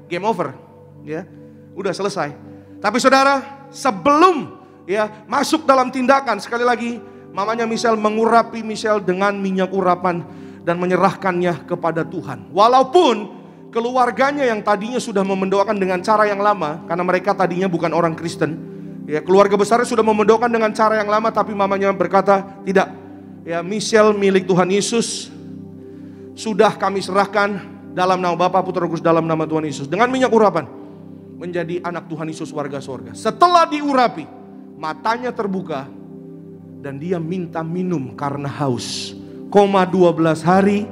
Speaker 5: game over, ya udah selesai. Tapi saudara sebelum ya masuk dalam tindakan, sekali lagi mamanya Michelle mengurapi Michelle dengan minyak urapan dan menyerahkannya kepada Tuhan. Walaupun keluarganya yang tadinya sudah mendoakan dengan cara yang lama, karena mereka tadinya bukan orang Kristen. Ya, keluarga besarnya sudah mendoakan dengan cara yang lama, tapi mamanya berkata, tidak. Ya, Michelle milik Tuhan Yesus. Sudah kami serahkan dalam nama Bapa, Putra, Roh Kudus, dalam nama Tuhan Yesus. Dengan minyak urapan menjadi anak Tuhan Yesus warga sorga. Setelah diurapi, matanya terbuka dan dia minta minum karena haus. Koma 12 hari,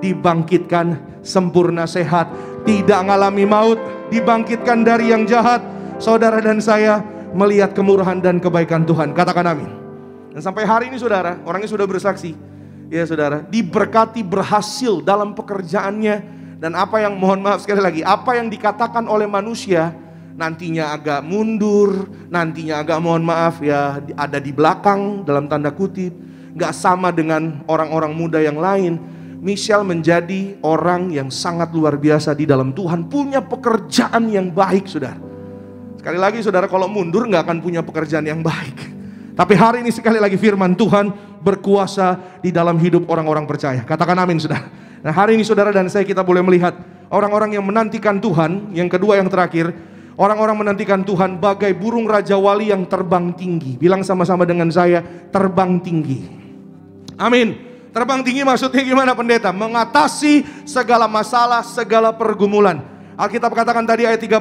Speaker 5: dibangkitkan sempurna sehat, tidak mengalami maut, dibangkitkan dari yang jahat. Saudara dan saya melihat kemurahan dan kebaikan Tuhan. Katakan amin. Dan sampai hari ini saudara, orangnya sudah bersaksi. Ya saudara, diberkati, berhasil dalam pekerjaannya. Dan apa yang, mohon maaf sekali lagi, apa yang dikatakan oleh manusia nantinya agak mundur, nantinya agak, mohon maaf ya, ada di belakang dalam tanda kutip, gak sama dengan orang-orang muda yang lain. Michelle menjadi orang yang sangat luar biasa di dalam Tuhan, punya pekerjaan yang baik saudara. Sekali lagi saudara, kalau mundur gak akan punya pekerjaan yang baik. Tapi hari ini sekali lagi firman Tuhan berkuasa di dalam hidup orang-orang percaya. Katakan amin saudara. Nah hari ini saudara dan saya kita boleh melihat orang-orang yang menantikan Tuhan. Yang kedua, yang terakhir, orang-orang menantikan Tuhan bagai burung Raja Wali yang terbang tinggi. Bilang sama-sama dengan saya, terbang tinggi. Amin. Terbang tinggi maksudnya gimana pendeta? Mengatasi segala masalah, segala pergumulan. Alkitab katakan tadi ayat 31,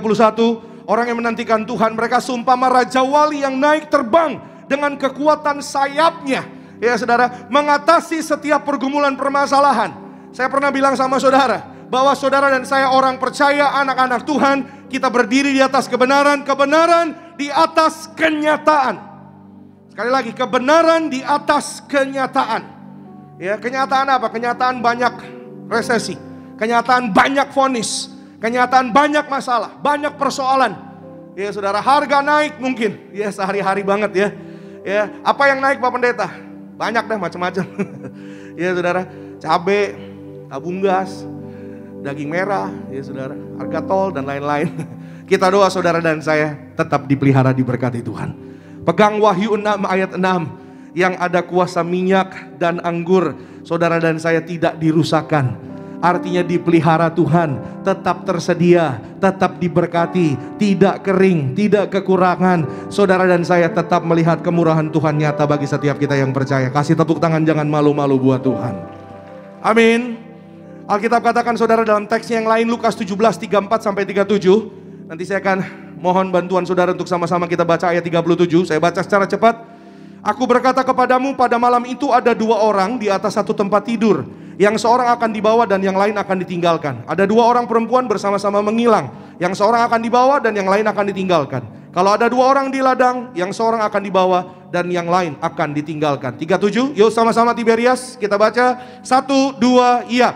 Speaker 5: orang yang menantikan Tuhan, mereka seumpama Raja Wali yang naik terbang dengan kekuatan sayapnya. Ya saudara, mengatasi setiap pergumulan permasalahan. Saya pernah bilang sama saudara, bahwa saudara dan saya orang percaya, anak-anak Tuhan, kita berdiri di atas kebenaran, kebenaran di atas kenyataan. Sekali lagi, kebenaran di atas kenyataan. Ya, kenyataan apa? Kenyataan banyak resesi, kenyataan banyak vonis, kenyataan banyak masalah, banyak persoalan. Ya saudara, harga naik mungkin, ya sehari-hari banget ya. Ya, apa yang naik Pak Pendeta? Banyak dah macam-macam. Ya saudara, cabai, tabung gas, daging merah, ya saudara, harga tol dan lain-lain. Kita doa saudara dan saya tetap dipelihara, diberkati Tuhan. Pegang Wahyu 6 ayat 6. Yang ada kuasa minyak dan anggur, saudara dan saya tidak dirusakkan. Artinya dipelihara Tuhan, tetap tersedia, tetap diberkati, tidak kering, tidak kekurangan. Saudara dan saya tetap melihat kemurahan Tuhan nyata bagi setiap kita yang percaya. Kasih tepuk tangan, jangan malu-malu buat Tuhan. Amin. Alkitab katakan saudara dalam teksnya yang lain, Lukas 17:34-37. Nanti saya akan mohon bantuan saudara untuk sama-sama kita baca ayat 37. Saya baca secara cepat. Aku berkata kepadamu, pada malam itu ada 2 orang di atas satu tempat tidur. Yang seorang akan dibawa dan yang lain akan ditinggalkan. Ada 2 orang perempuan bersama-sama mengilang. Yang seorang akan dibawa dan yang lain akan ditinggalkan. Kalau ada 2 orang di ladang, yang seorang akan dibawa dan yang lain akan ditinggalkan. 37, yuk sama-sama Tiberias kita baca. 1, 2, iya.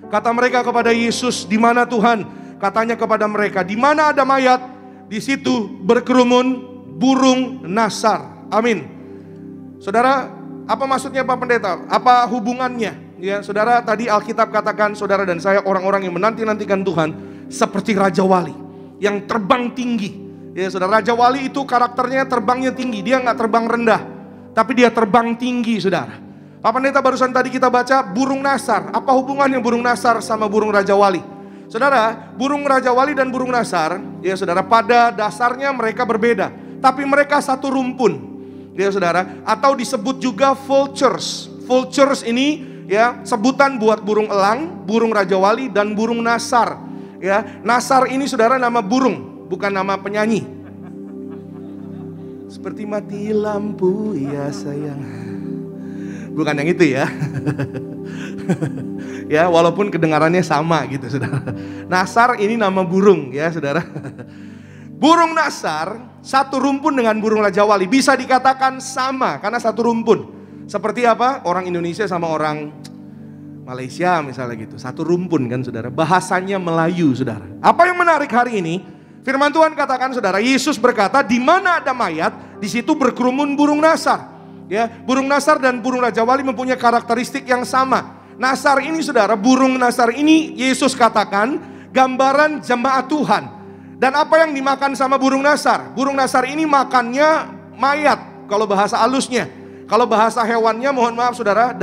Speaker 5: Kata mereka kepada Yesus, di mana Tuhan? Katanya kepada mereka, di mana ada mayat, di situ berkerumun burung nasar. Amin. Saudara, apa maksudnya Pak Pendeta? Apa hubungannya? Ya, saudara, tadi Alkitab katakan saudara dan saya orang-orang yang menanti-nantikan Tuhan seperti Raja Wali yang terbang tinggi. Ya, saudara, Raja Wali itu karakternya terbangnya tinggi, dia nggak terbang rendah, tapi dia terbang tinggi, saudara. Pak Pendeta barusan tadi kita baca burung nasar. Apa hubungannya burung nasar sama burung Raja Wali? Saudara, burung Raja Wali dan burung nasar, ya saudara, pada dasarnya mereka berbeda, tapi mereka satu rumpun. Ya saudara, atau disebut juga vultures. Vultures ini ya sebutan buat burung elang, burung Raja Wali dan burung nasar. Ya, nasar ini saudara nama burung, bukan nama penyanyi. Seperti mati lampu ya sayang. Bukan yang itu ya. Ya, walaupun kedengarannya sama gitu saudara. Nasar ini nama burung ya saudara. Burung nasar satu rumpun dengan burung Raja Wali, bisa dikatakan sama karena satu rumpun. Seperti apa? Orang Indonesia sama orang Malaysia misalnya gitu, satu rumpun kan saudara. Bahasanya Melayu saudara. Apa yang menarik hari ini? Firman Tuhan katakan saudara, Yesus berkata, di mana ada mayat, di situ berkerumun burung nasar. Ya, burung nasar dan burung Raja Wali mempunyai karakteristik yang sama. Nasar ini saudara, burung nasar ini Yesus katakan gambaran jemaat Tuhan. Dan apa yang dimakan sama burung nasar? Burung nasar ini makannya mayat kalau bahasa halusnya. Kalau bahasa hewannya mohon maaf saudara,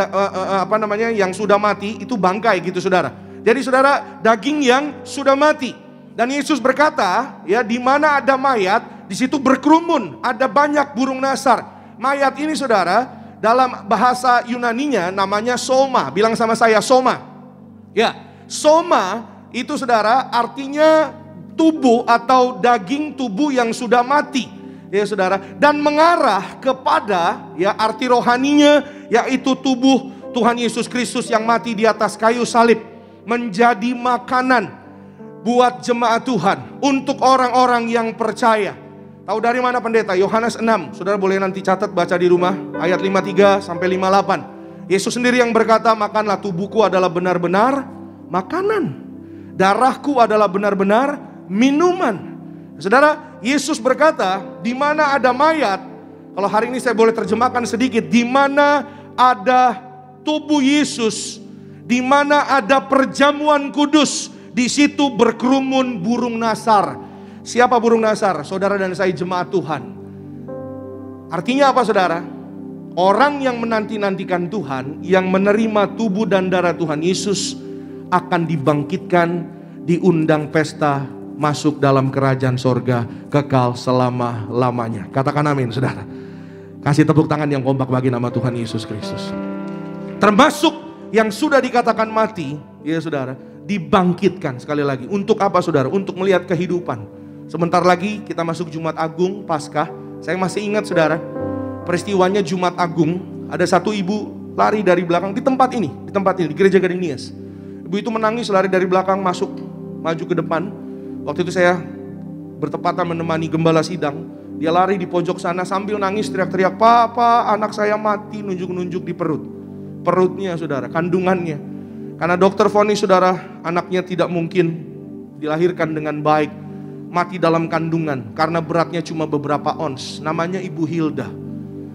Speaker 5: yang sudah mati itu bangkai gitu saudara. Jadi saudara, daging yang sudah mati. Dan Yesus berkata, ya di mana ada mayat, di situ berkerumun, ada banyak burung nasar. Mayat ini saudara, dalam bahasa Yunaninya namanya soma. Bilang sama saya soma. Ya, soma itu saudara artinya tubuh atau daging tubuh yang sudah mati, ya saudara, dan mengarah kepada ya arti rohaninya yaitu tubuh Tuhan Yesus Kristus yang mati di atas kayu salib menjadi makanan buat jemaat Tuhan untuk orang-orang yang percaya. Tahu dari mana pendeta? Yohanes 6. Saudara boleh nanti catat baca di rumah ayat 53 sampai 58. Yesus sendiri yang berkata, makanlah, tubuhku adalah benar-benar makanan, darahku adalah benar-benar minuman. Saudara, Yesus berkata, di mana ada mayat, kalau hari ini saya boleh terjemahkan sedikit, di mana ada tubuh Yesus, di mana ada perjamuan kudus, di situ berkerumun burung nasar. Siapa burung nasar? Saudara dan saya jemaat Tuhan. Artinya apa saudara? Orang yang menanti-nantikan Tuhan, yang menerima tubuh dan darah Tuhan Yesus akan dibangkitkan, diundang pesta masuk dalam kerajaan sorga kekal selama-lamanya. Katakan amin saudara. Kasih tepuk tangan yang kompak bagi nama Tuhan Yesus Kristus. Termasuk yang sudah dikatakan mati, ya saudara, dibangkitkan sekali lagi. Untuk apa saudara? Untuk melihat kehidupan. Sebentar lagi kita masuk Jumat Agung Paskah. Saya masih ingat saudara, peristiwanya Jumat Agung. Ada satu ibu lari dari belakang di tempat ini, di Gereja Gading Nias. Ibu itu menangis, lari dari belakang masuk, maju ke depan. Waktu itu saya bertepatan menemani gembala sidang. Dia lari di pojok sana sambil nangis teriak-teriak, "Papa, anak saya mati," nunjuk-nunjuk di perut. Perutnya saudara, kandungannya. Karena dokter vonis saudara, anaknya tidak mungkin dilahirkan dengan baik. Mati dalam kandungan karena beratnya cuma beberapa ons. Namanya Ibu Hilda.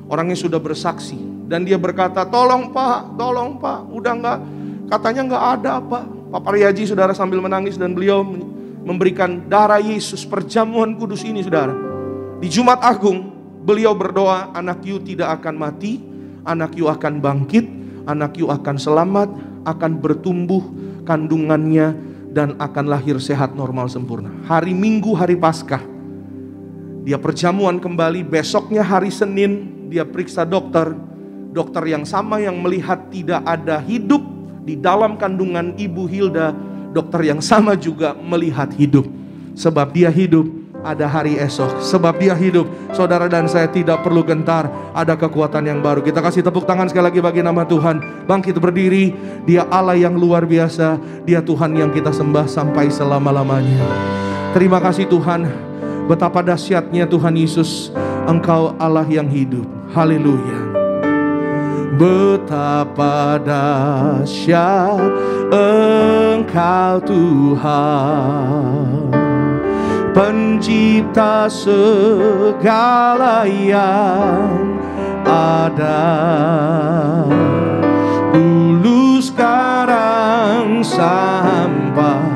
Speaker 5: Orangnya sudah bersaksi. Dan dia berkata, tolong pak, udah enggak, katanya enggak ada apa. Pak Paryaji saudara sambil menangis dan beliau memberikan darah Yesus, perjamuan kudus ini saudara. Di Jumat Agung beliau berdoa, anak you tidak akan mati, anak you akan bangkit, anak you akan selamat, akan bertumbuh kandungannya, dan akan lahir sehat normal sempurna. Hari Minggu, hari Paskah, dia perjamuan kembali. Besoknya hari Senin dia periksa dokter. Dokter yang sama yang melihat tidak ada hidup di dalam kandungan Ibu Hilda, dokter yang sama juga melihat hidup. Sebab dia hidup, ada hari esok. Sebab dia hidup, saudara dan saya tidak perlu gentar, ada kekuatan yang baru. Kita kasih tepuk tangan sekali lagi bagi nama Tuhan. Bangkit berdiri, dia Allah yang luar biasa, dia Tuhan yang kita sembah sampai selama-lamanya. Terima kasih Tuhan, betapa dahsyatnya Tuhan Yesus, Engkau Allah yang hidup. Haleluya. Betapa dahsyat Engkau Tuhan, Pencipta segala yang ada, dulu sekarang sampai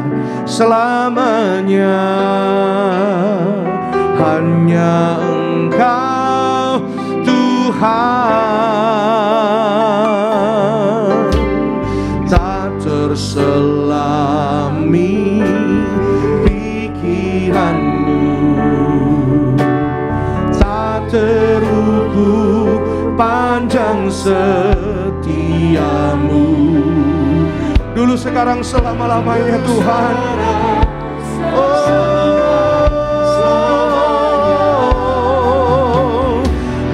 Speaker 5: selamanya. Hanya Engkau Tuhan, tak terselami tak terukur panjang setiamu, dulu sekarang selama-lamanya Tuhan.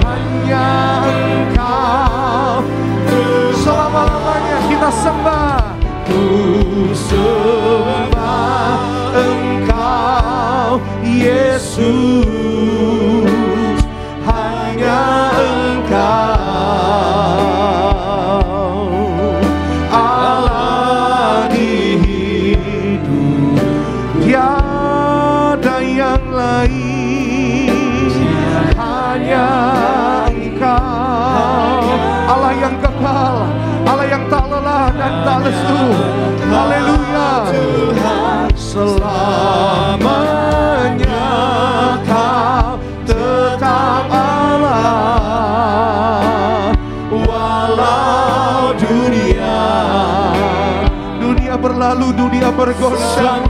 Speaker 5: Hanya Engkau selama-lamanya kita sembah. Ku sembah Engkau Yesus, hanya Engkau Allah di hidup, tiada yang lain. Hanya Engkau Allah yang kekal, Allah yang tak lelah dan tak lesu. Haleluya. Selamanya Kau tetap Allah, walau dunia berlalu, dunia bergoncang,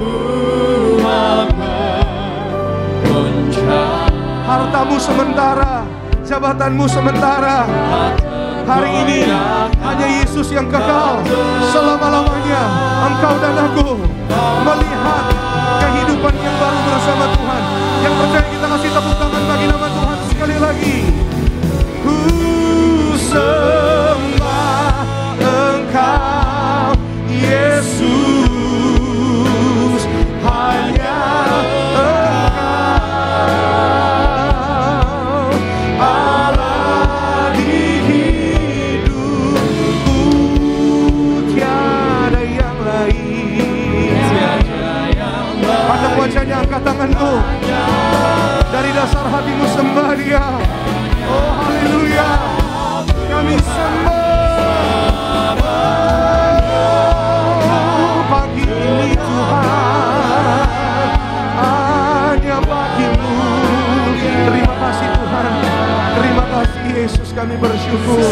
Speaker 5: hartamu sementara, jabatanmu sementara. Hari ini hanya Yesus yang kekal selama-lamanya. Engkau dan aku melihat kehidupan yang baru bersama Tuhan. Yang percaya kita kasih tepuk tangan bagi nama Tuhan sekali lagi. Ku sembah Engkau Yesus, hanya wajahnya, angkat tanganmu, dari dasar hatimu sembah Dia. Oh haleluya, kami sembah pagi ini Tuhan, hanya bagimu. Terima kasih Tuhan, terima kasih Yesus, kami bersyukur.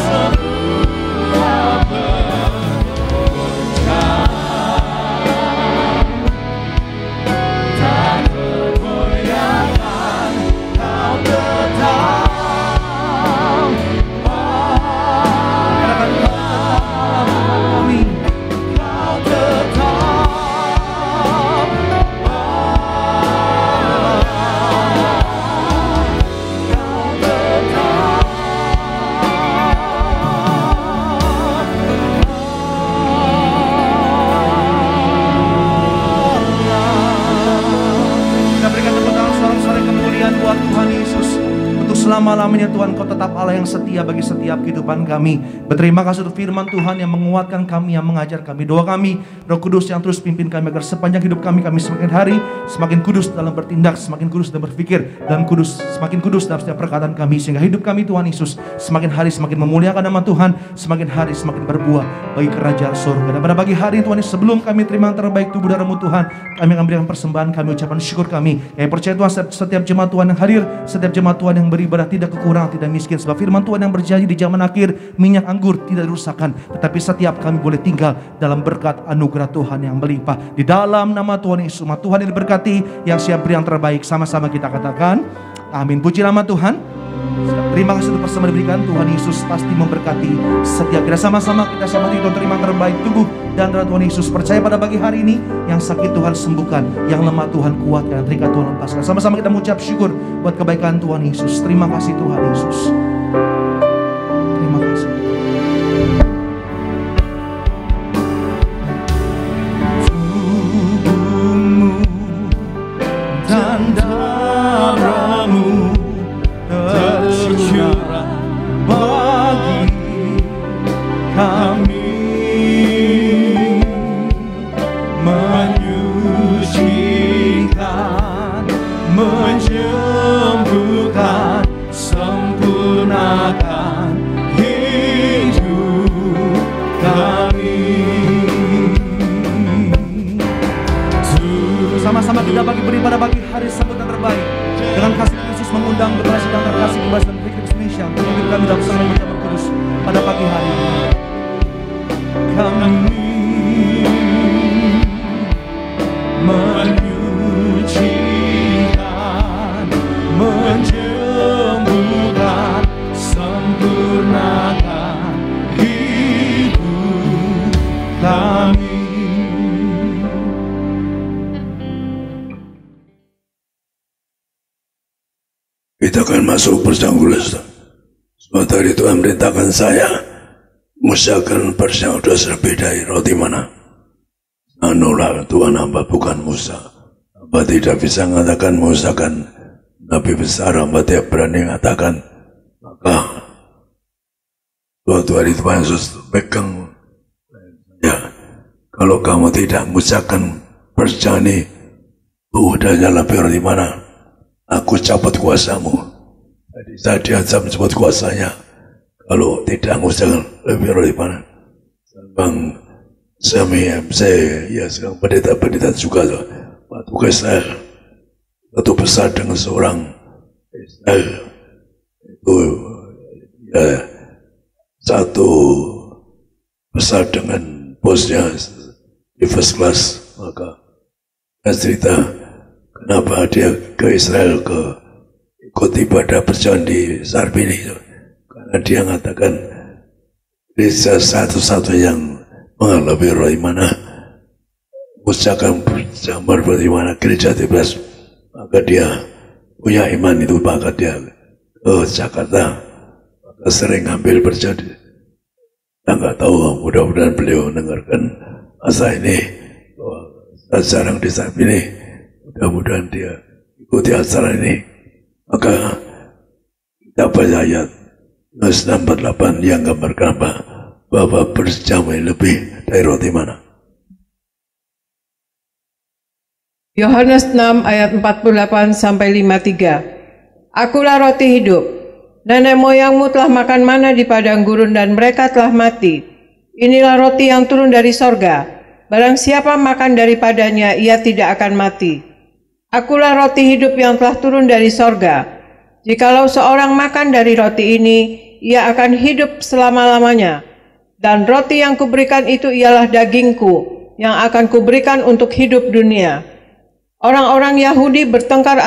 Speaker 5: selama-lamanya Tuhan Kau tetap Allah yang setia bagi setiap kehidupan kami. Berterima kasih untuk firman Tuhan yang menguatkan kami, yang mengajar kami. Doa kami, Roh Kudus yang terus pimpin kami agar sepanjang hidup kami semakin hari semakin kudus dalam bertindak, semakin kudus dalam berpikir, dan semakin kudus dalam setiap perkataan kami, sehingga hidup kami Tuhan Yesus semakin hari semakin memuliakan nama Tuhan, semakin hari semakin berbuah bagi kerajaan surga. Dan pada pagi hari Tuhan Yesus, sebelum kami terima yang terbaik tubuh darah-Mu Tuhan, kami akan berikan persembahan kami, ucapan syukur kami. Kami percaya Tuhan, setiap jemaat Tuhan yang hadir, setiap jemaat Tuhan yang beribadah tidak kekurangan, tidak miskin. Sebab firman Tuhan yang berjanji di zaman akhir minyak anggur tidak dirusakkan, tetapi setiap kami boleh tinggal dalam berkat anugerah Tuhan yang melimpah. Di dalam nama Tuhan Yesus, umat Tuhan yang diberkati, yang siap beri yang terbaik, sama-sama kita katakan amin. Puji nama Tuhan. Terima kasih untuk persembahan diberikan. Tuhan Yesus pasti memberkati setiap kita. Sama-sama kita selamat Tuhan, terima yang terbaik tubuh dan darah Tuhan Yesus. Percaya pada pagi hari ini, yang sakit Tuhan sembuhkan, yang lemah Tuhan kuatkan, terikat Tuhan lepaskan. Sama-sama kita mengucap syukur buat kebaikan Tuhan Yesus. Terima kasih Tuhan Yesus. Terima kasih. Tubuhmu dan darahmu tercurah bagi kami, menyucikan, menyembuhkan, sempurnakan hidup kami. Sama-sama kita beribadah pagi hari sambutan terbaik dengan kasih Yesus, mengundang generasi dan terkasih kembali dan Fikri Indonesia untuk memimpin kami dalam sang Roh Kudus pada pagi hari ini. Kami menyucikan, menyembuhkan, sempurnakan hidup kami.
Speaker 3: Kita akan masuk bersanggulan. Sebentar itu Tuhan merintahkan saya musyakan bersanggulan lebih dari roti mana. Anulah Tuhan, hamba bukan Musa. Hamba tidak bisa mengatakan Musa kan Nabi besar, hamba tidak berani mengatakan. Maka suatu hari Tuhan Yesus pegang, ya, kalau kamu tidak musyakan perjani udahnya lebih roti mana, aku cabut kuasamu. Jadi saya diancam cabut kuasanya kalau tidak mengusahakan lebih dari mana. Bang Sami MC, ya sekarang pendeta-pendeta juga waktu ke Israel, satu besar dengan seorang Israel itu, ya, satu besar dengan bosnya di first class. Maka saya cerita kenapa dia ke Israel, ikut ibadah perjamuan di Sarbini, karena dia mengatakan dia satu-satu yang mengalami roh mana usahakan berjamur bagaimana gereja tibas. Maka dia punya iman itu, maka dia ke Jakarta, maka sering ambil perjamuan. Saya nggak tahu, mudah-mudahan beliau mendengarkan masa ini, saya jarang di Sarbini. Mudah-mudahan dia ikuti acara ini. Maka kita baca ayat 648 yang gambarkan apa? Bahwa berjamuan lebih dari roti mana?
Speaker 4: Yohanes 6 ayat 48 sampai 53. Akulah roti hidup. Nenek moyangmu telah makan mana di padang gurun dan mereka telah mati. Inilah roti yang turun dari sorga. Barang siapa makan daripadanya, ia tidak akan mati. Akulah roti hidup yang telah turun dari sorga. Jikalau seorang makan dari roti ini, ia akan hidup selama-lamanya. Dan roti yang kuberikan itu ialah dagingku, yang akan kuberikan untuk hidup dunia. Orang-orang Yahudi bertengkar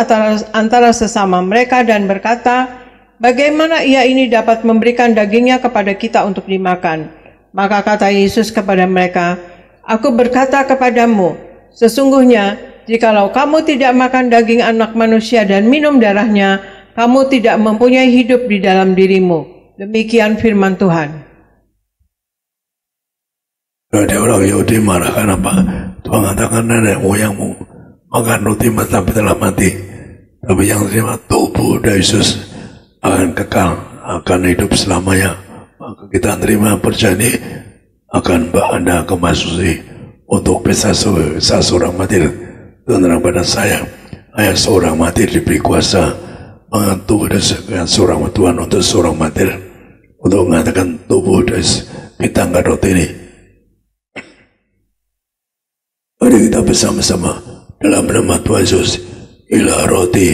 Speaker 4: antara sesama mereka dan berkata, bagaimana ia ini dapat memberikan dagingnya kepada kita untuk dimakan? Maka kata Yesus kepada mereka, aku berkata kepadamu, sesungguhnya jikalau kamu tidak makan daging anak manusia dan minum darahnya, kamu tidak mempunyai hidup di dalam dirimu. Demikian firman Tuhan.
Speaker 3: Ada orang Yahudi marah kenapa? Tuhan katakan nenek moyangmu makan roti tapi telah mati. Tapi yang terima tubuh dari Yesus akan kekal, akan hidup selamanya. Maka kita terima perjanjian ini akan Anda kemasuki untuk bisa seorang martir. Terang pada saya, ayat seorang martir diberi kuasa mengatur dengan seorang Tuhan untuk seorang martir untuk mengatakan tubuh dari kita angkat roti ini. Mari kita bersama-sama dalam nama Tuhan Yesus. Ialah roti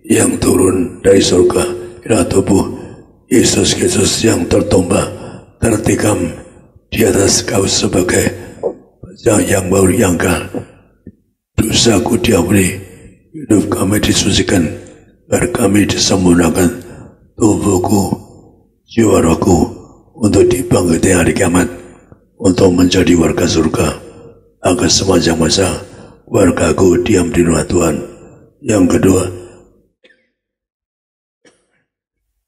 Speaker 3: yang turun dari surga, ialah tubuh Yesus Kristus yang tertumbah, tertikam di atas kayu sebagai yang baru diangkat. Dosaku diampuni, hidup kami disucikan, agar kami disempurnakan, tubuhku, jiwa rohku untuk dibangkitkan hari kiamat, untuk menjadi warga surga, agar sepanjang masa wargaku diam di rumah Tuhan. Yang kedua,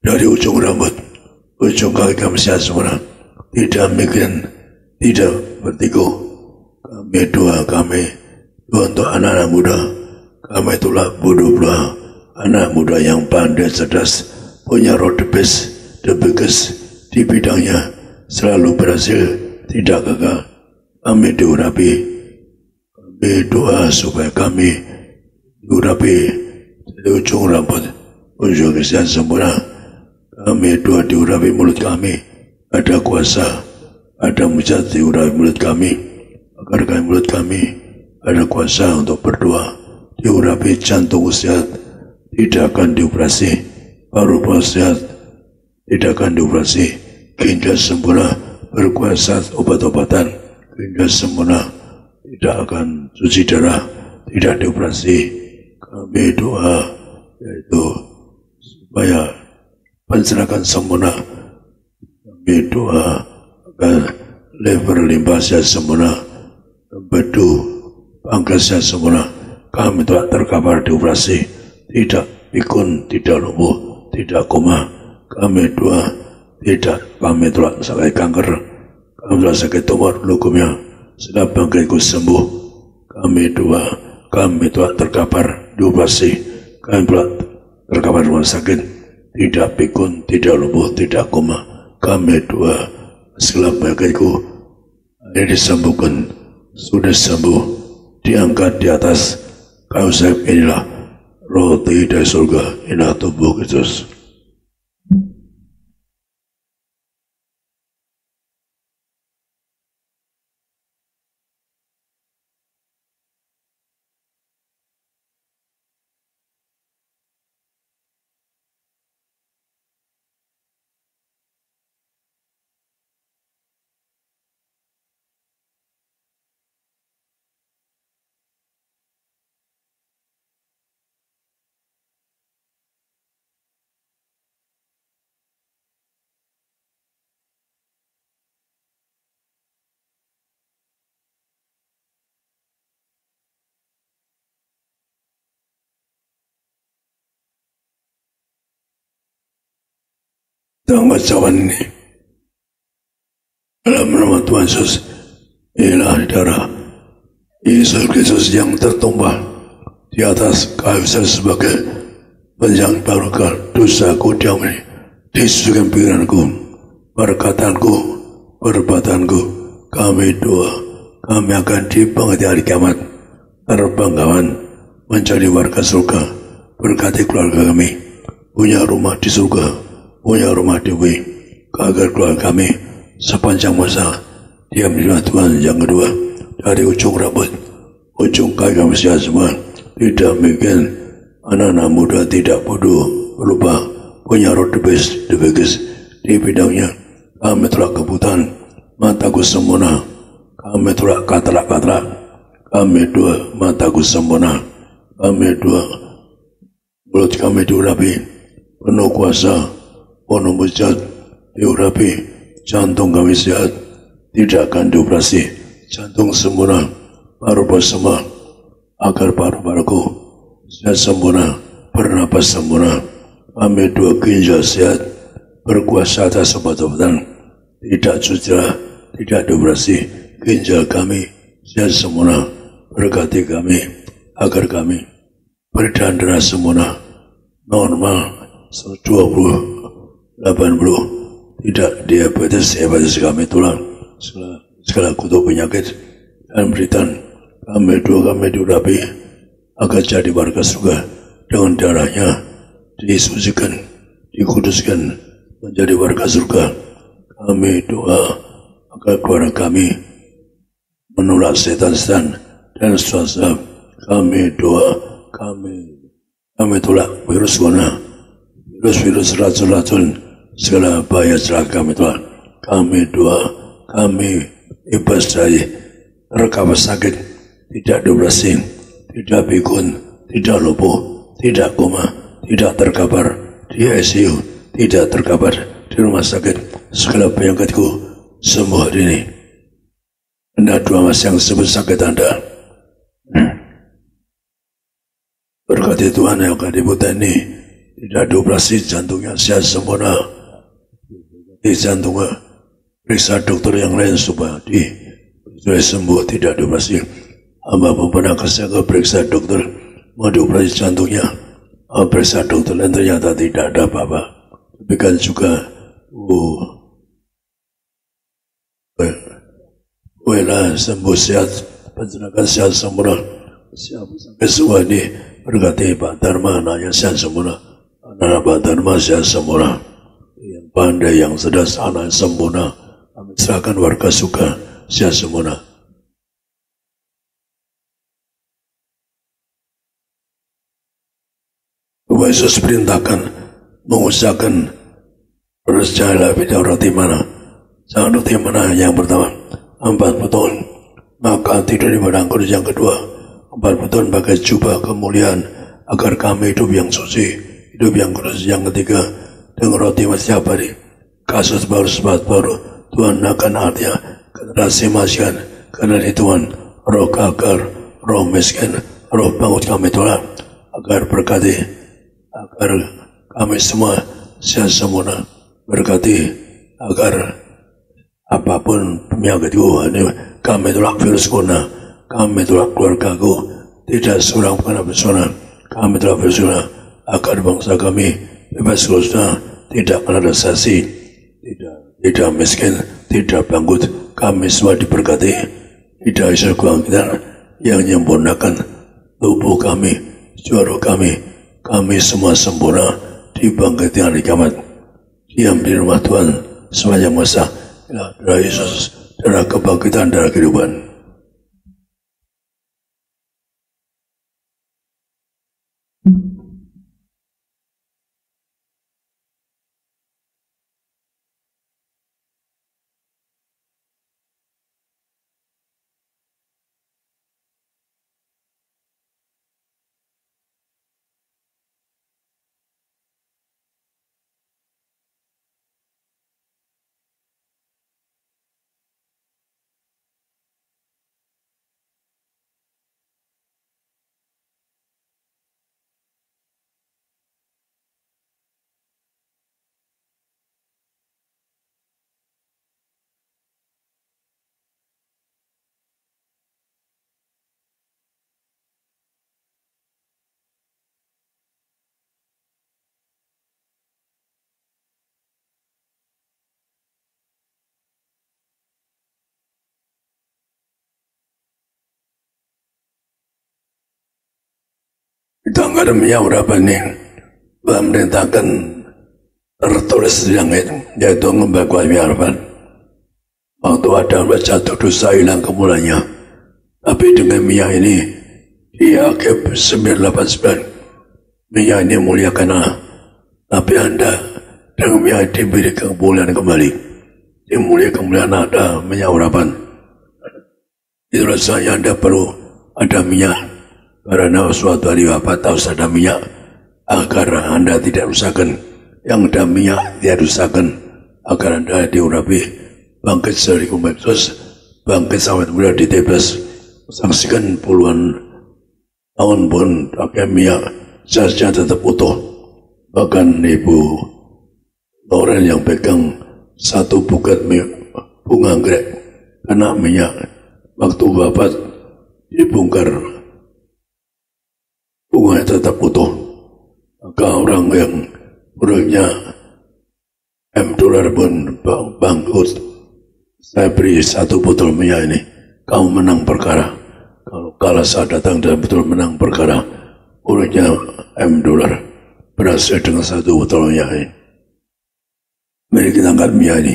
Speaker 3: dari ujung rambut, ujung kaki kami sehat semua, tidak mikirin, tidak bertiku. Kami doa kami untuk anak-anak muda, kami itulah bodoh pula, anak muda yang pandai cerdas, punya roh the biggest di bidangnya, selalu berhasil, tidak gagal. Kami diurapi, kami doa supaya kami diurapi dari ujung rambut, ujung kesehatan sempurna. Kami doa diurapi mulut kami, ada kuasa, ada mujizat diurapi mulut kami, agar kami mulut kami ada kuasa untuk berdoa, diurapi jantung sehat, tidak akan dioperasi, paru-paru sehat, tidak akan dioperasi, ginjal sempurna, berkuasa obat-obatan, ginjal sempurna, tidak akan cuci darah, tidak dioperasi. Kami doa yaitu supaya pencerahan sempurna. Kami doa agar lever limbah sehat sempurna, bedu pangkasnya sempurna. Kami telah terkapar dioperasi, tidak pikun, tidak lumpuh, tidak koma. Kami doa tidak, kami telah sakit kanker, kami telah sakit tumor leukemia, sudah bangkitku sembuh. Kami doa, kami telah terkapar dioperasi, kami telah terkapar rumah sakit, tidak pikun, tidak lumpuh, tidak koma. Kami doa segala bangkitku ini disembuhkan, sudah sembuh, diangkat di atas kayu salib. Inilah roti dari surga, inilah tubuh Kristus. Dalam bacaan ini, dalam nama Tuhan Yesus, inilah darah Yesus Kristus yang tertumpah di atas kayu salib sebagai penjang barokah. Dosaku diampuni, disucikan pikiranku, perkataanku, perbuatanku. Kami doa, kami akan dibangkitkan hari kiamat, terbanggawan menjadi warga surga. Berkati keluarga kami, punya rumah di surga, punya rumah dewi, agar keluarga kami sepanjang masa diam di rumah Tuhan. Yang kedua, dari ujung rambut, ujung kaki kami sehat semua, tidak mungkin anak-anak muda, tidak bodoh, lupa, punya roh the biggest di bidangnya. Kami telah kebutaan, mataku sempurna, kami telah katarak, kami dua, mataku sempurna, kami dua, mulut kami diurapi, penuh kuasa, penuh mujizat, diurapi, jantung kami sehat, tidak akan dioperasi, jantung sempurna, paru-paru semua, agar paru-paruku sehat sempurna, bernapas sempurna. Kami dua ginjal sehat, berkuasa atas obat-obatan, tidak cuci darah, tidak dioperasi, ginjal kami sehat sempurna. Berkati kami, agar kami berdarah sempurna, normal, 120, 80, tidak diabetes kami tulang, segala kutuk penyakit dan beritan kami diurapi agar jadi warga surga dengan darahnya disucikan, dikuduskan menjadi warga surga. Kami doa agar keluarga kami menolak setan-setan dan swasta. Kami doa, kami tolak virus corona, virus racun-racun, segala bahaya celaka kami tolak. Kami doa, kami bebas dari terkawal sakit, tidak depresi, tidak pikun, tidak lumpuh, tidak koma, tidak terkapar di ICU, tidak terkapar di rumah sakit. Segala penyakitku sembuh hari ini. Anda doa mas yang sebut sakit Anda. Berkati Tuhan yang akan ini tidak dioperasi, jantungnya sehat sempurna. Di jantungnya periksa dokter yang lain supaya sudah sembuh, tidak dioperasi. Hamba pun pernah kesana periksa dokter mau dioperasi jantungnya, periksa dokter dan ternyata tidak ada apa-apa. Tapi kan juga wala sembuh sehat, penjenakan sehat sempurna. Sampai semua ini berkati Pak Dharma anaknya sehat sempurna, anak Pak Dharma sehat sempurna, yang pandai, yang cerdas, anak sempurna. Kami serahkan warga suka sehat sempurna. Tuhan Yesus perintahkan mengusahakan percaya bidang roti mana. Jangan roti mana yang pertama 40 tahun, maka tidur di padang gurun yang kedua 40 tahun pakai jubah kemuliaan agar kami hidup yang suci, hidup yang kudus. Yang ketiga dengan roti setiap hari, kasus baru, sebat baru. Tuhan akan artinya generasi masihan karena di Tuhan roh gagal, roh miskin, roh bangun kami tolak agar berkati, agar kami semua sehat sempurna. Berkati agar apapun penyakitku, kami tolak virus corona, kami tolak keluargaku, tidak seorang pun bersorak. Kami telah bersorak agar bangsa kami bebas dosa, tidak kena resesi, tidak miskin, tidak bangkrut. Kami semua diberkati, tidak ada kebangkitan yang menyempurnakan tubuh kami, jiwa kami semua sempurna dibangkiti hari kiamat. Diam di rumah Tuhan sepanjang masa. Darah Yesus, darah kebangkitan, darah kehidupan. Tanggal yang berapa nih memerintahkan tertulis yang yaitu membawa harapan. Waktu Adam jatuh dosa hilang kemuliaannya, tapi dengan Mia ini di Agib 9:89 Mia ini mulia karena, tapi Anda dengan Mia diberi kemuliaan kembali, dimulia kemuliaan ada Mia harapan. Itulah saya Anda perlu ada Mia. Karena suatu hari wafat harus ada minyak agar Anda tidak rusakkan, yang ada minyak tidak rusakkan, agar Anda diurapi bangkit dari umat Yesus, bangkit sampai mulia di Tebes. Saksikan puluhan tahun pun pakai minyak jasnya tetap utuh. Bahkan Ibu Loren yang pegang satu buket bunga anggrek kena minyak, waktu wafat dibongkar bunganya tetap utuh. Maka orang yang Buruknya $M pun bangkrut. Saya beri 1 botol minyak ini, kamu menang perkara. Kalau kalah saya datang dan betul menang perkara. Buruknya $M berhasil dengan 1 botol minyak ini. Mari kita angkat minyak ini.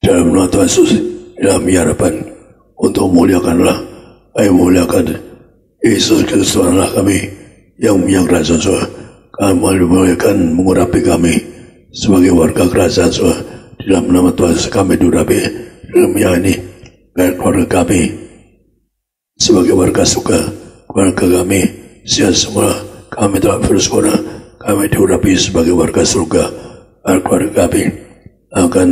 Speaker 3: Dalam nama Tuhan Yesus, dalam harapan untuk muliakanlah, ayo muliakan Yesus Kristus Tuhanlah kami yang punya kerajaan surga. Kami muliakan mengurapi kami sebagai warga kerajaan surga. Dalam nama Tuhan Yesus kami diurapi dalam minyak ini. Biar keluarga kami sebagai warga surga, keluarga kami siap semua kami telah bersyukur, kami diurapi sebagai warga surga. Biar keluarga kami akan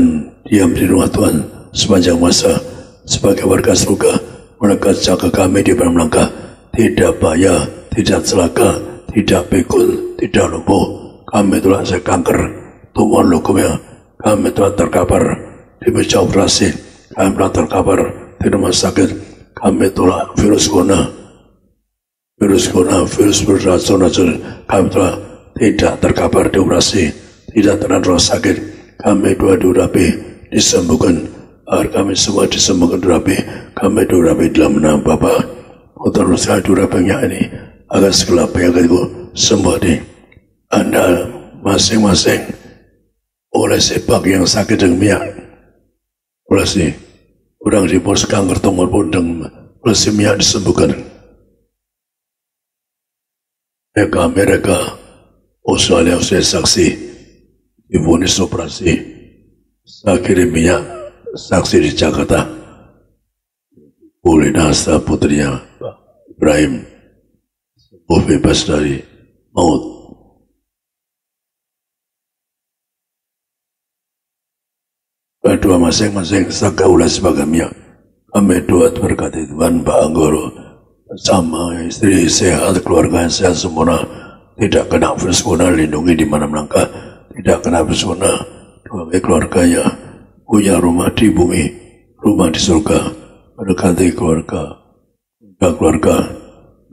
Speaker 3: diam di rumah Tuhan sepanjang masa sebagai warga surga. Mereka jaga kami di dalam langkah, tidak bahaya, tidak celaka, tidak pikul, tidak lumpuh. Kami telah kanker, tumor leukemia, kami telah terkapar di meja operasi, kami telah terkapar di rumah sakit, kami telah virus corona, virus beracun, kami telah tidak terkapar di operasi, tidak terkena rumah sakit. Kami doa diurapi, disembuhkan, agar kami semua disembuhkan diurapi, kami diurapi dalam nama Bapa, terus diurapinya ini, agar segala penyakit itu sembuh di Anda masing-masing. Oleh sebab yang sakit dengan minyak, oleh si orang di pos kanker tumor pun dengan oleh si minyak disembuhkan. Mereka Australia saksi divonis operasi, saya kirim minyak saksi di Jakarta. Boleh nasa putrinya Pak Ibrahim sembuh bebas dari maut. Berdoa masing-masing saka ulas sebagai minyak. Kami doa berkati Tuhan Pak Anggoro bersama istri sehat, keluarga yang sehat sempurna, tidak kena virus corona, lindungi di mana melangkah, tidak kena virus corona, doa keluarganya punya rumah di bumi, rumah di surga, mendekati keluarga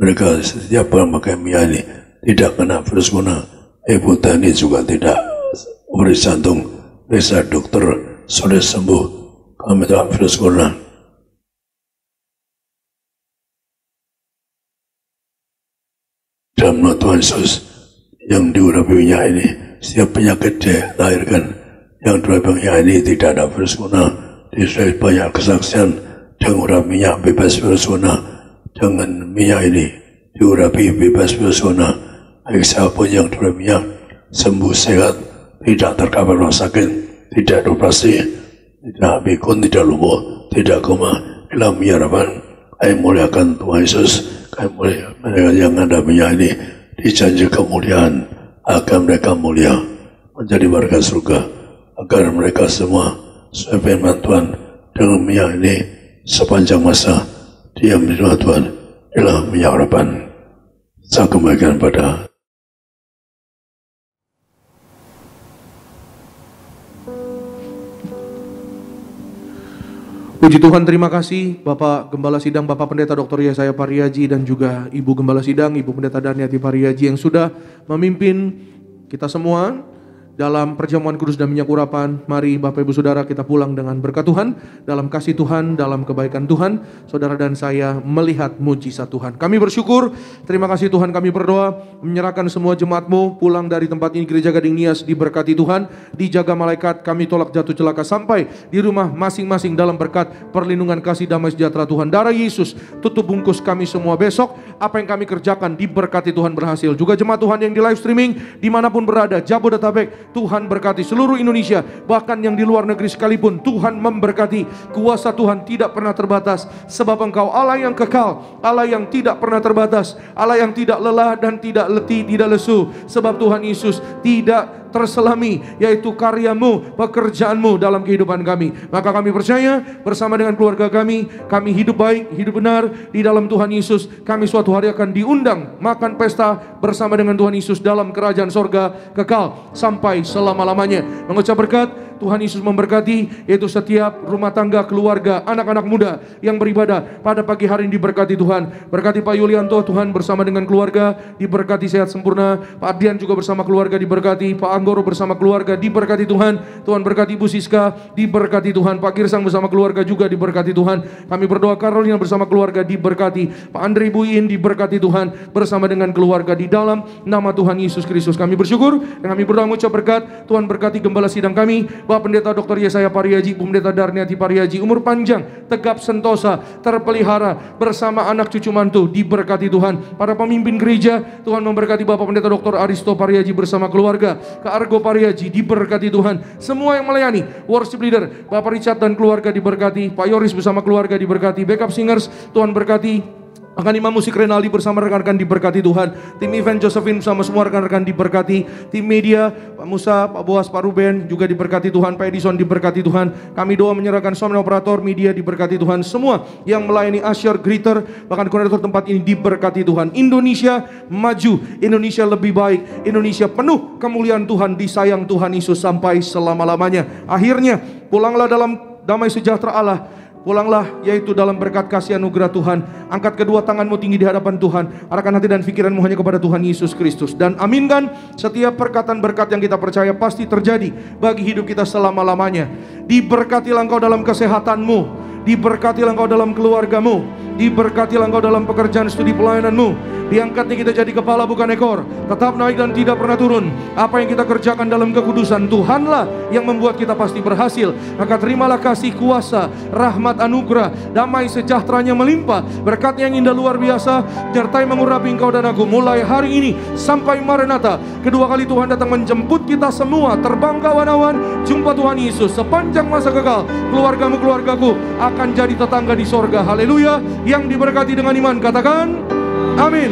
Speaker 3: mereka setiap memakai minyak ini tidak kena virus corona. Ibu Tani juga tidak, operasi jantung, periksa dokter sudah sembuh, kami tidak virus corona. Dalam nama Tuhan Yesus yang diurapi minyak ini, setiap penyakit dilahirkan yang diurapi minyak ini tidak ada virus corona. Israel banyak kesaksian dengan urapi minyak bebas virus corona. Dengan minyak ini diurapi bebas virus corona. Baik siapapun yang diurapi minyak sembuh sehat, tidak terkapar rumah sakit, tidak operasi, tidak pikun, tidak lumpuh, tidak koma. Dalam harapan kami muliakan Tuhan Yesus. Kami mulia mereka yang ada minyak ini, dijanji kemuliaan agar mereka mulia menjadi warga surga, agar mereka semua sesuai firman Tuhan dengan minyak ini sepanjang masa diam di rumah Tuhan. Inilah minyak harapan. Saya kembalikan pada
Speaker 5: Puji Tuhan, terima kasih Bapak Gembala Sidang, Bapak Pendeta Dr. Yesaya Pariaji, dan juga Ibu Gembala Sidang, Ibu Pendeta Daniati Pariaji yang sudah memimpin kita semua dalam perjamuan kudus dan minyak urapan. Mari Bapak Ibu Saudara kita pulang dengan berkat Tuhan, dalam kasih Tuhan, dalam kebaikan Tuhan. Saudara dan saya melihat mujizat Tuhan. Kami bersyukur, terima kasih Tuhan, kami berdoa menyerahkan semua jemaat-Mu pulang dari tempat ini, Gereja Gading Nias diberkati Tuhan, dijaga malaikat, kami tolak jatuh celaka sampai di rumah masing-masing dalam berkat perlindungan kasih damai sejahtera Tuhan. Darah Yesus tutup bungkus kami semua besok. Apa yang kami kerjakan diberkati Tuhan berhasil. Juga jemaat Tuhan yang di live streaming dimanapun berada, Jabodetabek, Tuhan berkati seluruh Indonesia, bahkan yang di luar negeri sekalipun, Tuhan memberkati. Kuasa Tuhan tidak pernah terbatas, sebab Engkau Allah yang kekal, Allah yang tidak pernah terbatas, Allah yang tidak lelah dan tidak letih, tidak lesu. Sebab Tuhan Yesus tidak terselami, yaitu karya-Mu, pekerjaan-Mu dalam kehidupan kami. Maka kami percaya bersama dengan keluarga kami hidup baik, hidup benar di dalam Tuhan Yesus. Kami suatu hari akan diundang makan pesta bersama dengan Tuhan Yesus dalam kerajaan sorga kekal sampai selama-lamanya. Mengucap berkat Tuhan Yesus memberkati, yaitu setiap rumah tangga, keluarga, anak-anak muda yang beribadah pada pagi hari ini diberkati Tuhan. Berkati Pak Yulianto, Tuhan bersama dengan keluarga diberkati sehat sempurna. Pak Ardian juga bersama keluarga diberkati. Pak Anggoro bersama keluarga diberkati Tuhan. Tuhan berkati Ibu Siska diberkati Tuhan. Pak Girsang bersama keluarga juga diberkati Tuhan. Kami berdoa Carolina bersama keluarga diberkati. Pak Andre Ibu In diberkati Tuhan bersama dengan keluarga di dalam nama Tuhan Yesus Kristus. Kami bersyukur dan kami berdoa mengucap berkat. Tuhan berkati gembala sidang kami, Bapak Pendeta Dr. Yesaya Pariaji, Ibu Pendeta Darniati Pariaji, umur panjang, tegap sentosa, terpelihara bersama anak cucu mantu, diberkati Tuhan. Para pemimpin gereja, Tuhan memberkati Bapak Pendeta Dr. Aristo Pariaji bersama keluarga, ke Argo Pariaji, diberkati Tuhan. Semua yang melayani, worship leader, Bapak Richard dan keluarga diberkati, Pak Yoris bersama keluarga diberkati, backup singers, Tuhan berkati. Akan imam musik Renaldi bersama rekan-rekan diberkati Tuhan. Tim event Josephine bersama semua rekan-rekan diberkati. Tim media, Pak Musa, Pak Boas, Pak Ruben juga diberkati Tuhan. Pak Edison diberkati Tuhan. Kami doa menyerahkan suami operator, media diberkati Tuhan. Semua yang melayani usher, greeter, bahkan koordinator tempat ini diberkati Tuhan. Indonesia maju, Indonesia lebih baik, Indonesia penuh kemuliaan Tuhan, disayang Tuhan Yesus sampai selama-lamanya. Akhirnya pulanglah dalam damai sejahtera Allah. Pulanglah yaitu dalam berkat kasih anugerah Tuhan. Angkat kedua tanganmu tinggi di hadapan Tuhan. Arahkan hati dan pikiranmu hanya kepada Tuhan Yesus Kristus. Dan aminkan setiap perkataan berkat yang kita percaya pasti terjadi bagi hidup kita selama-lamanya. Diberkatilah engkau dalam kesehatanmu. Diberkatilah engkau dalam keluargamu. Diberkatilah engkau dalam pekerjaan studi pelayananmu. Diangkatnya kita jadi kepala bukan ekor, tetap naik dan tidak pernah turun. Apa yang kita kerjakan dalam kekudusan, Tuhanlah yang membuat kita pasti berhasil. Maka terimalah kasih, kuasa, rahmat, anugerah, damai sejahteranya melimpah, berkatnya yang indah luar biasa, nyertai mengurapi engkau dan aku mulai hari ini sampai Maranatha. Kedua kali Tuhan datang menjemput kita semua, terbang ke awan-awan, jumpa Tuhan Yesus sepanjang masa kekal. Keluargamu, keluargaku akan jadi tetangga di sorga. Haleluya. Yang diberkati dengan iman katakan amin.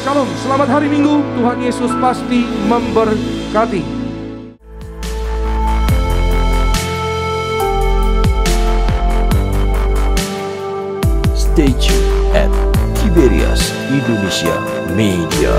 Speaker 5: Shalom, selamat hari Minggu. Tuhan Yesus pasti memberkati.
Speaker 1: Stay tuned at Tiberias Indonesia Media.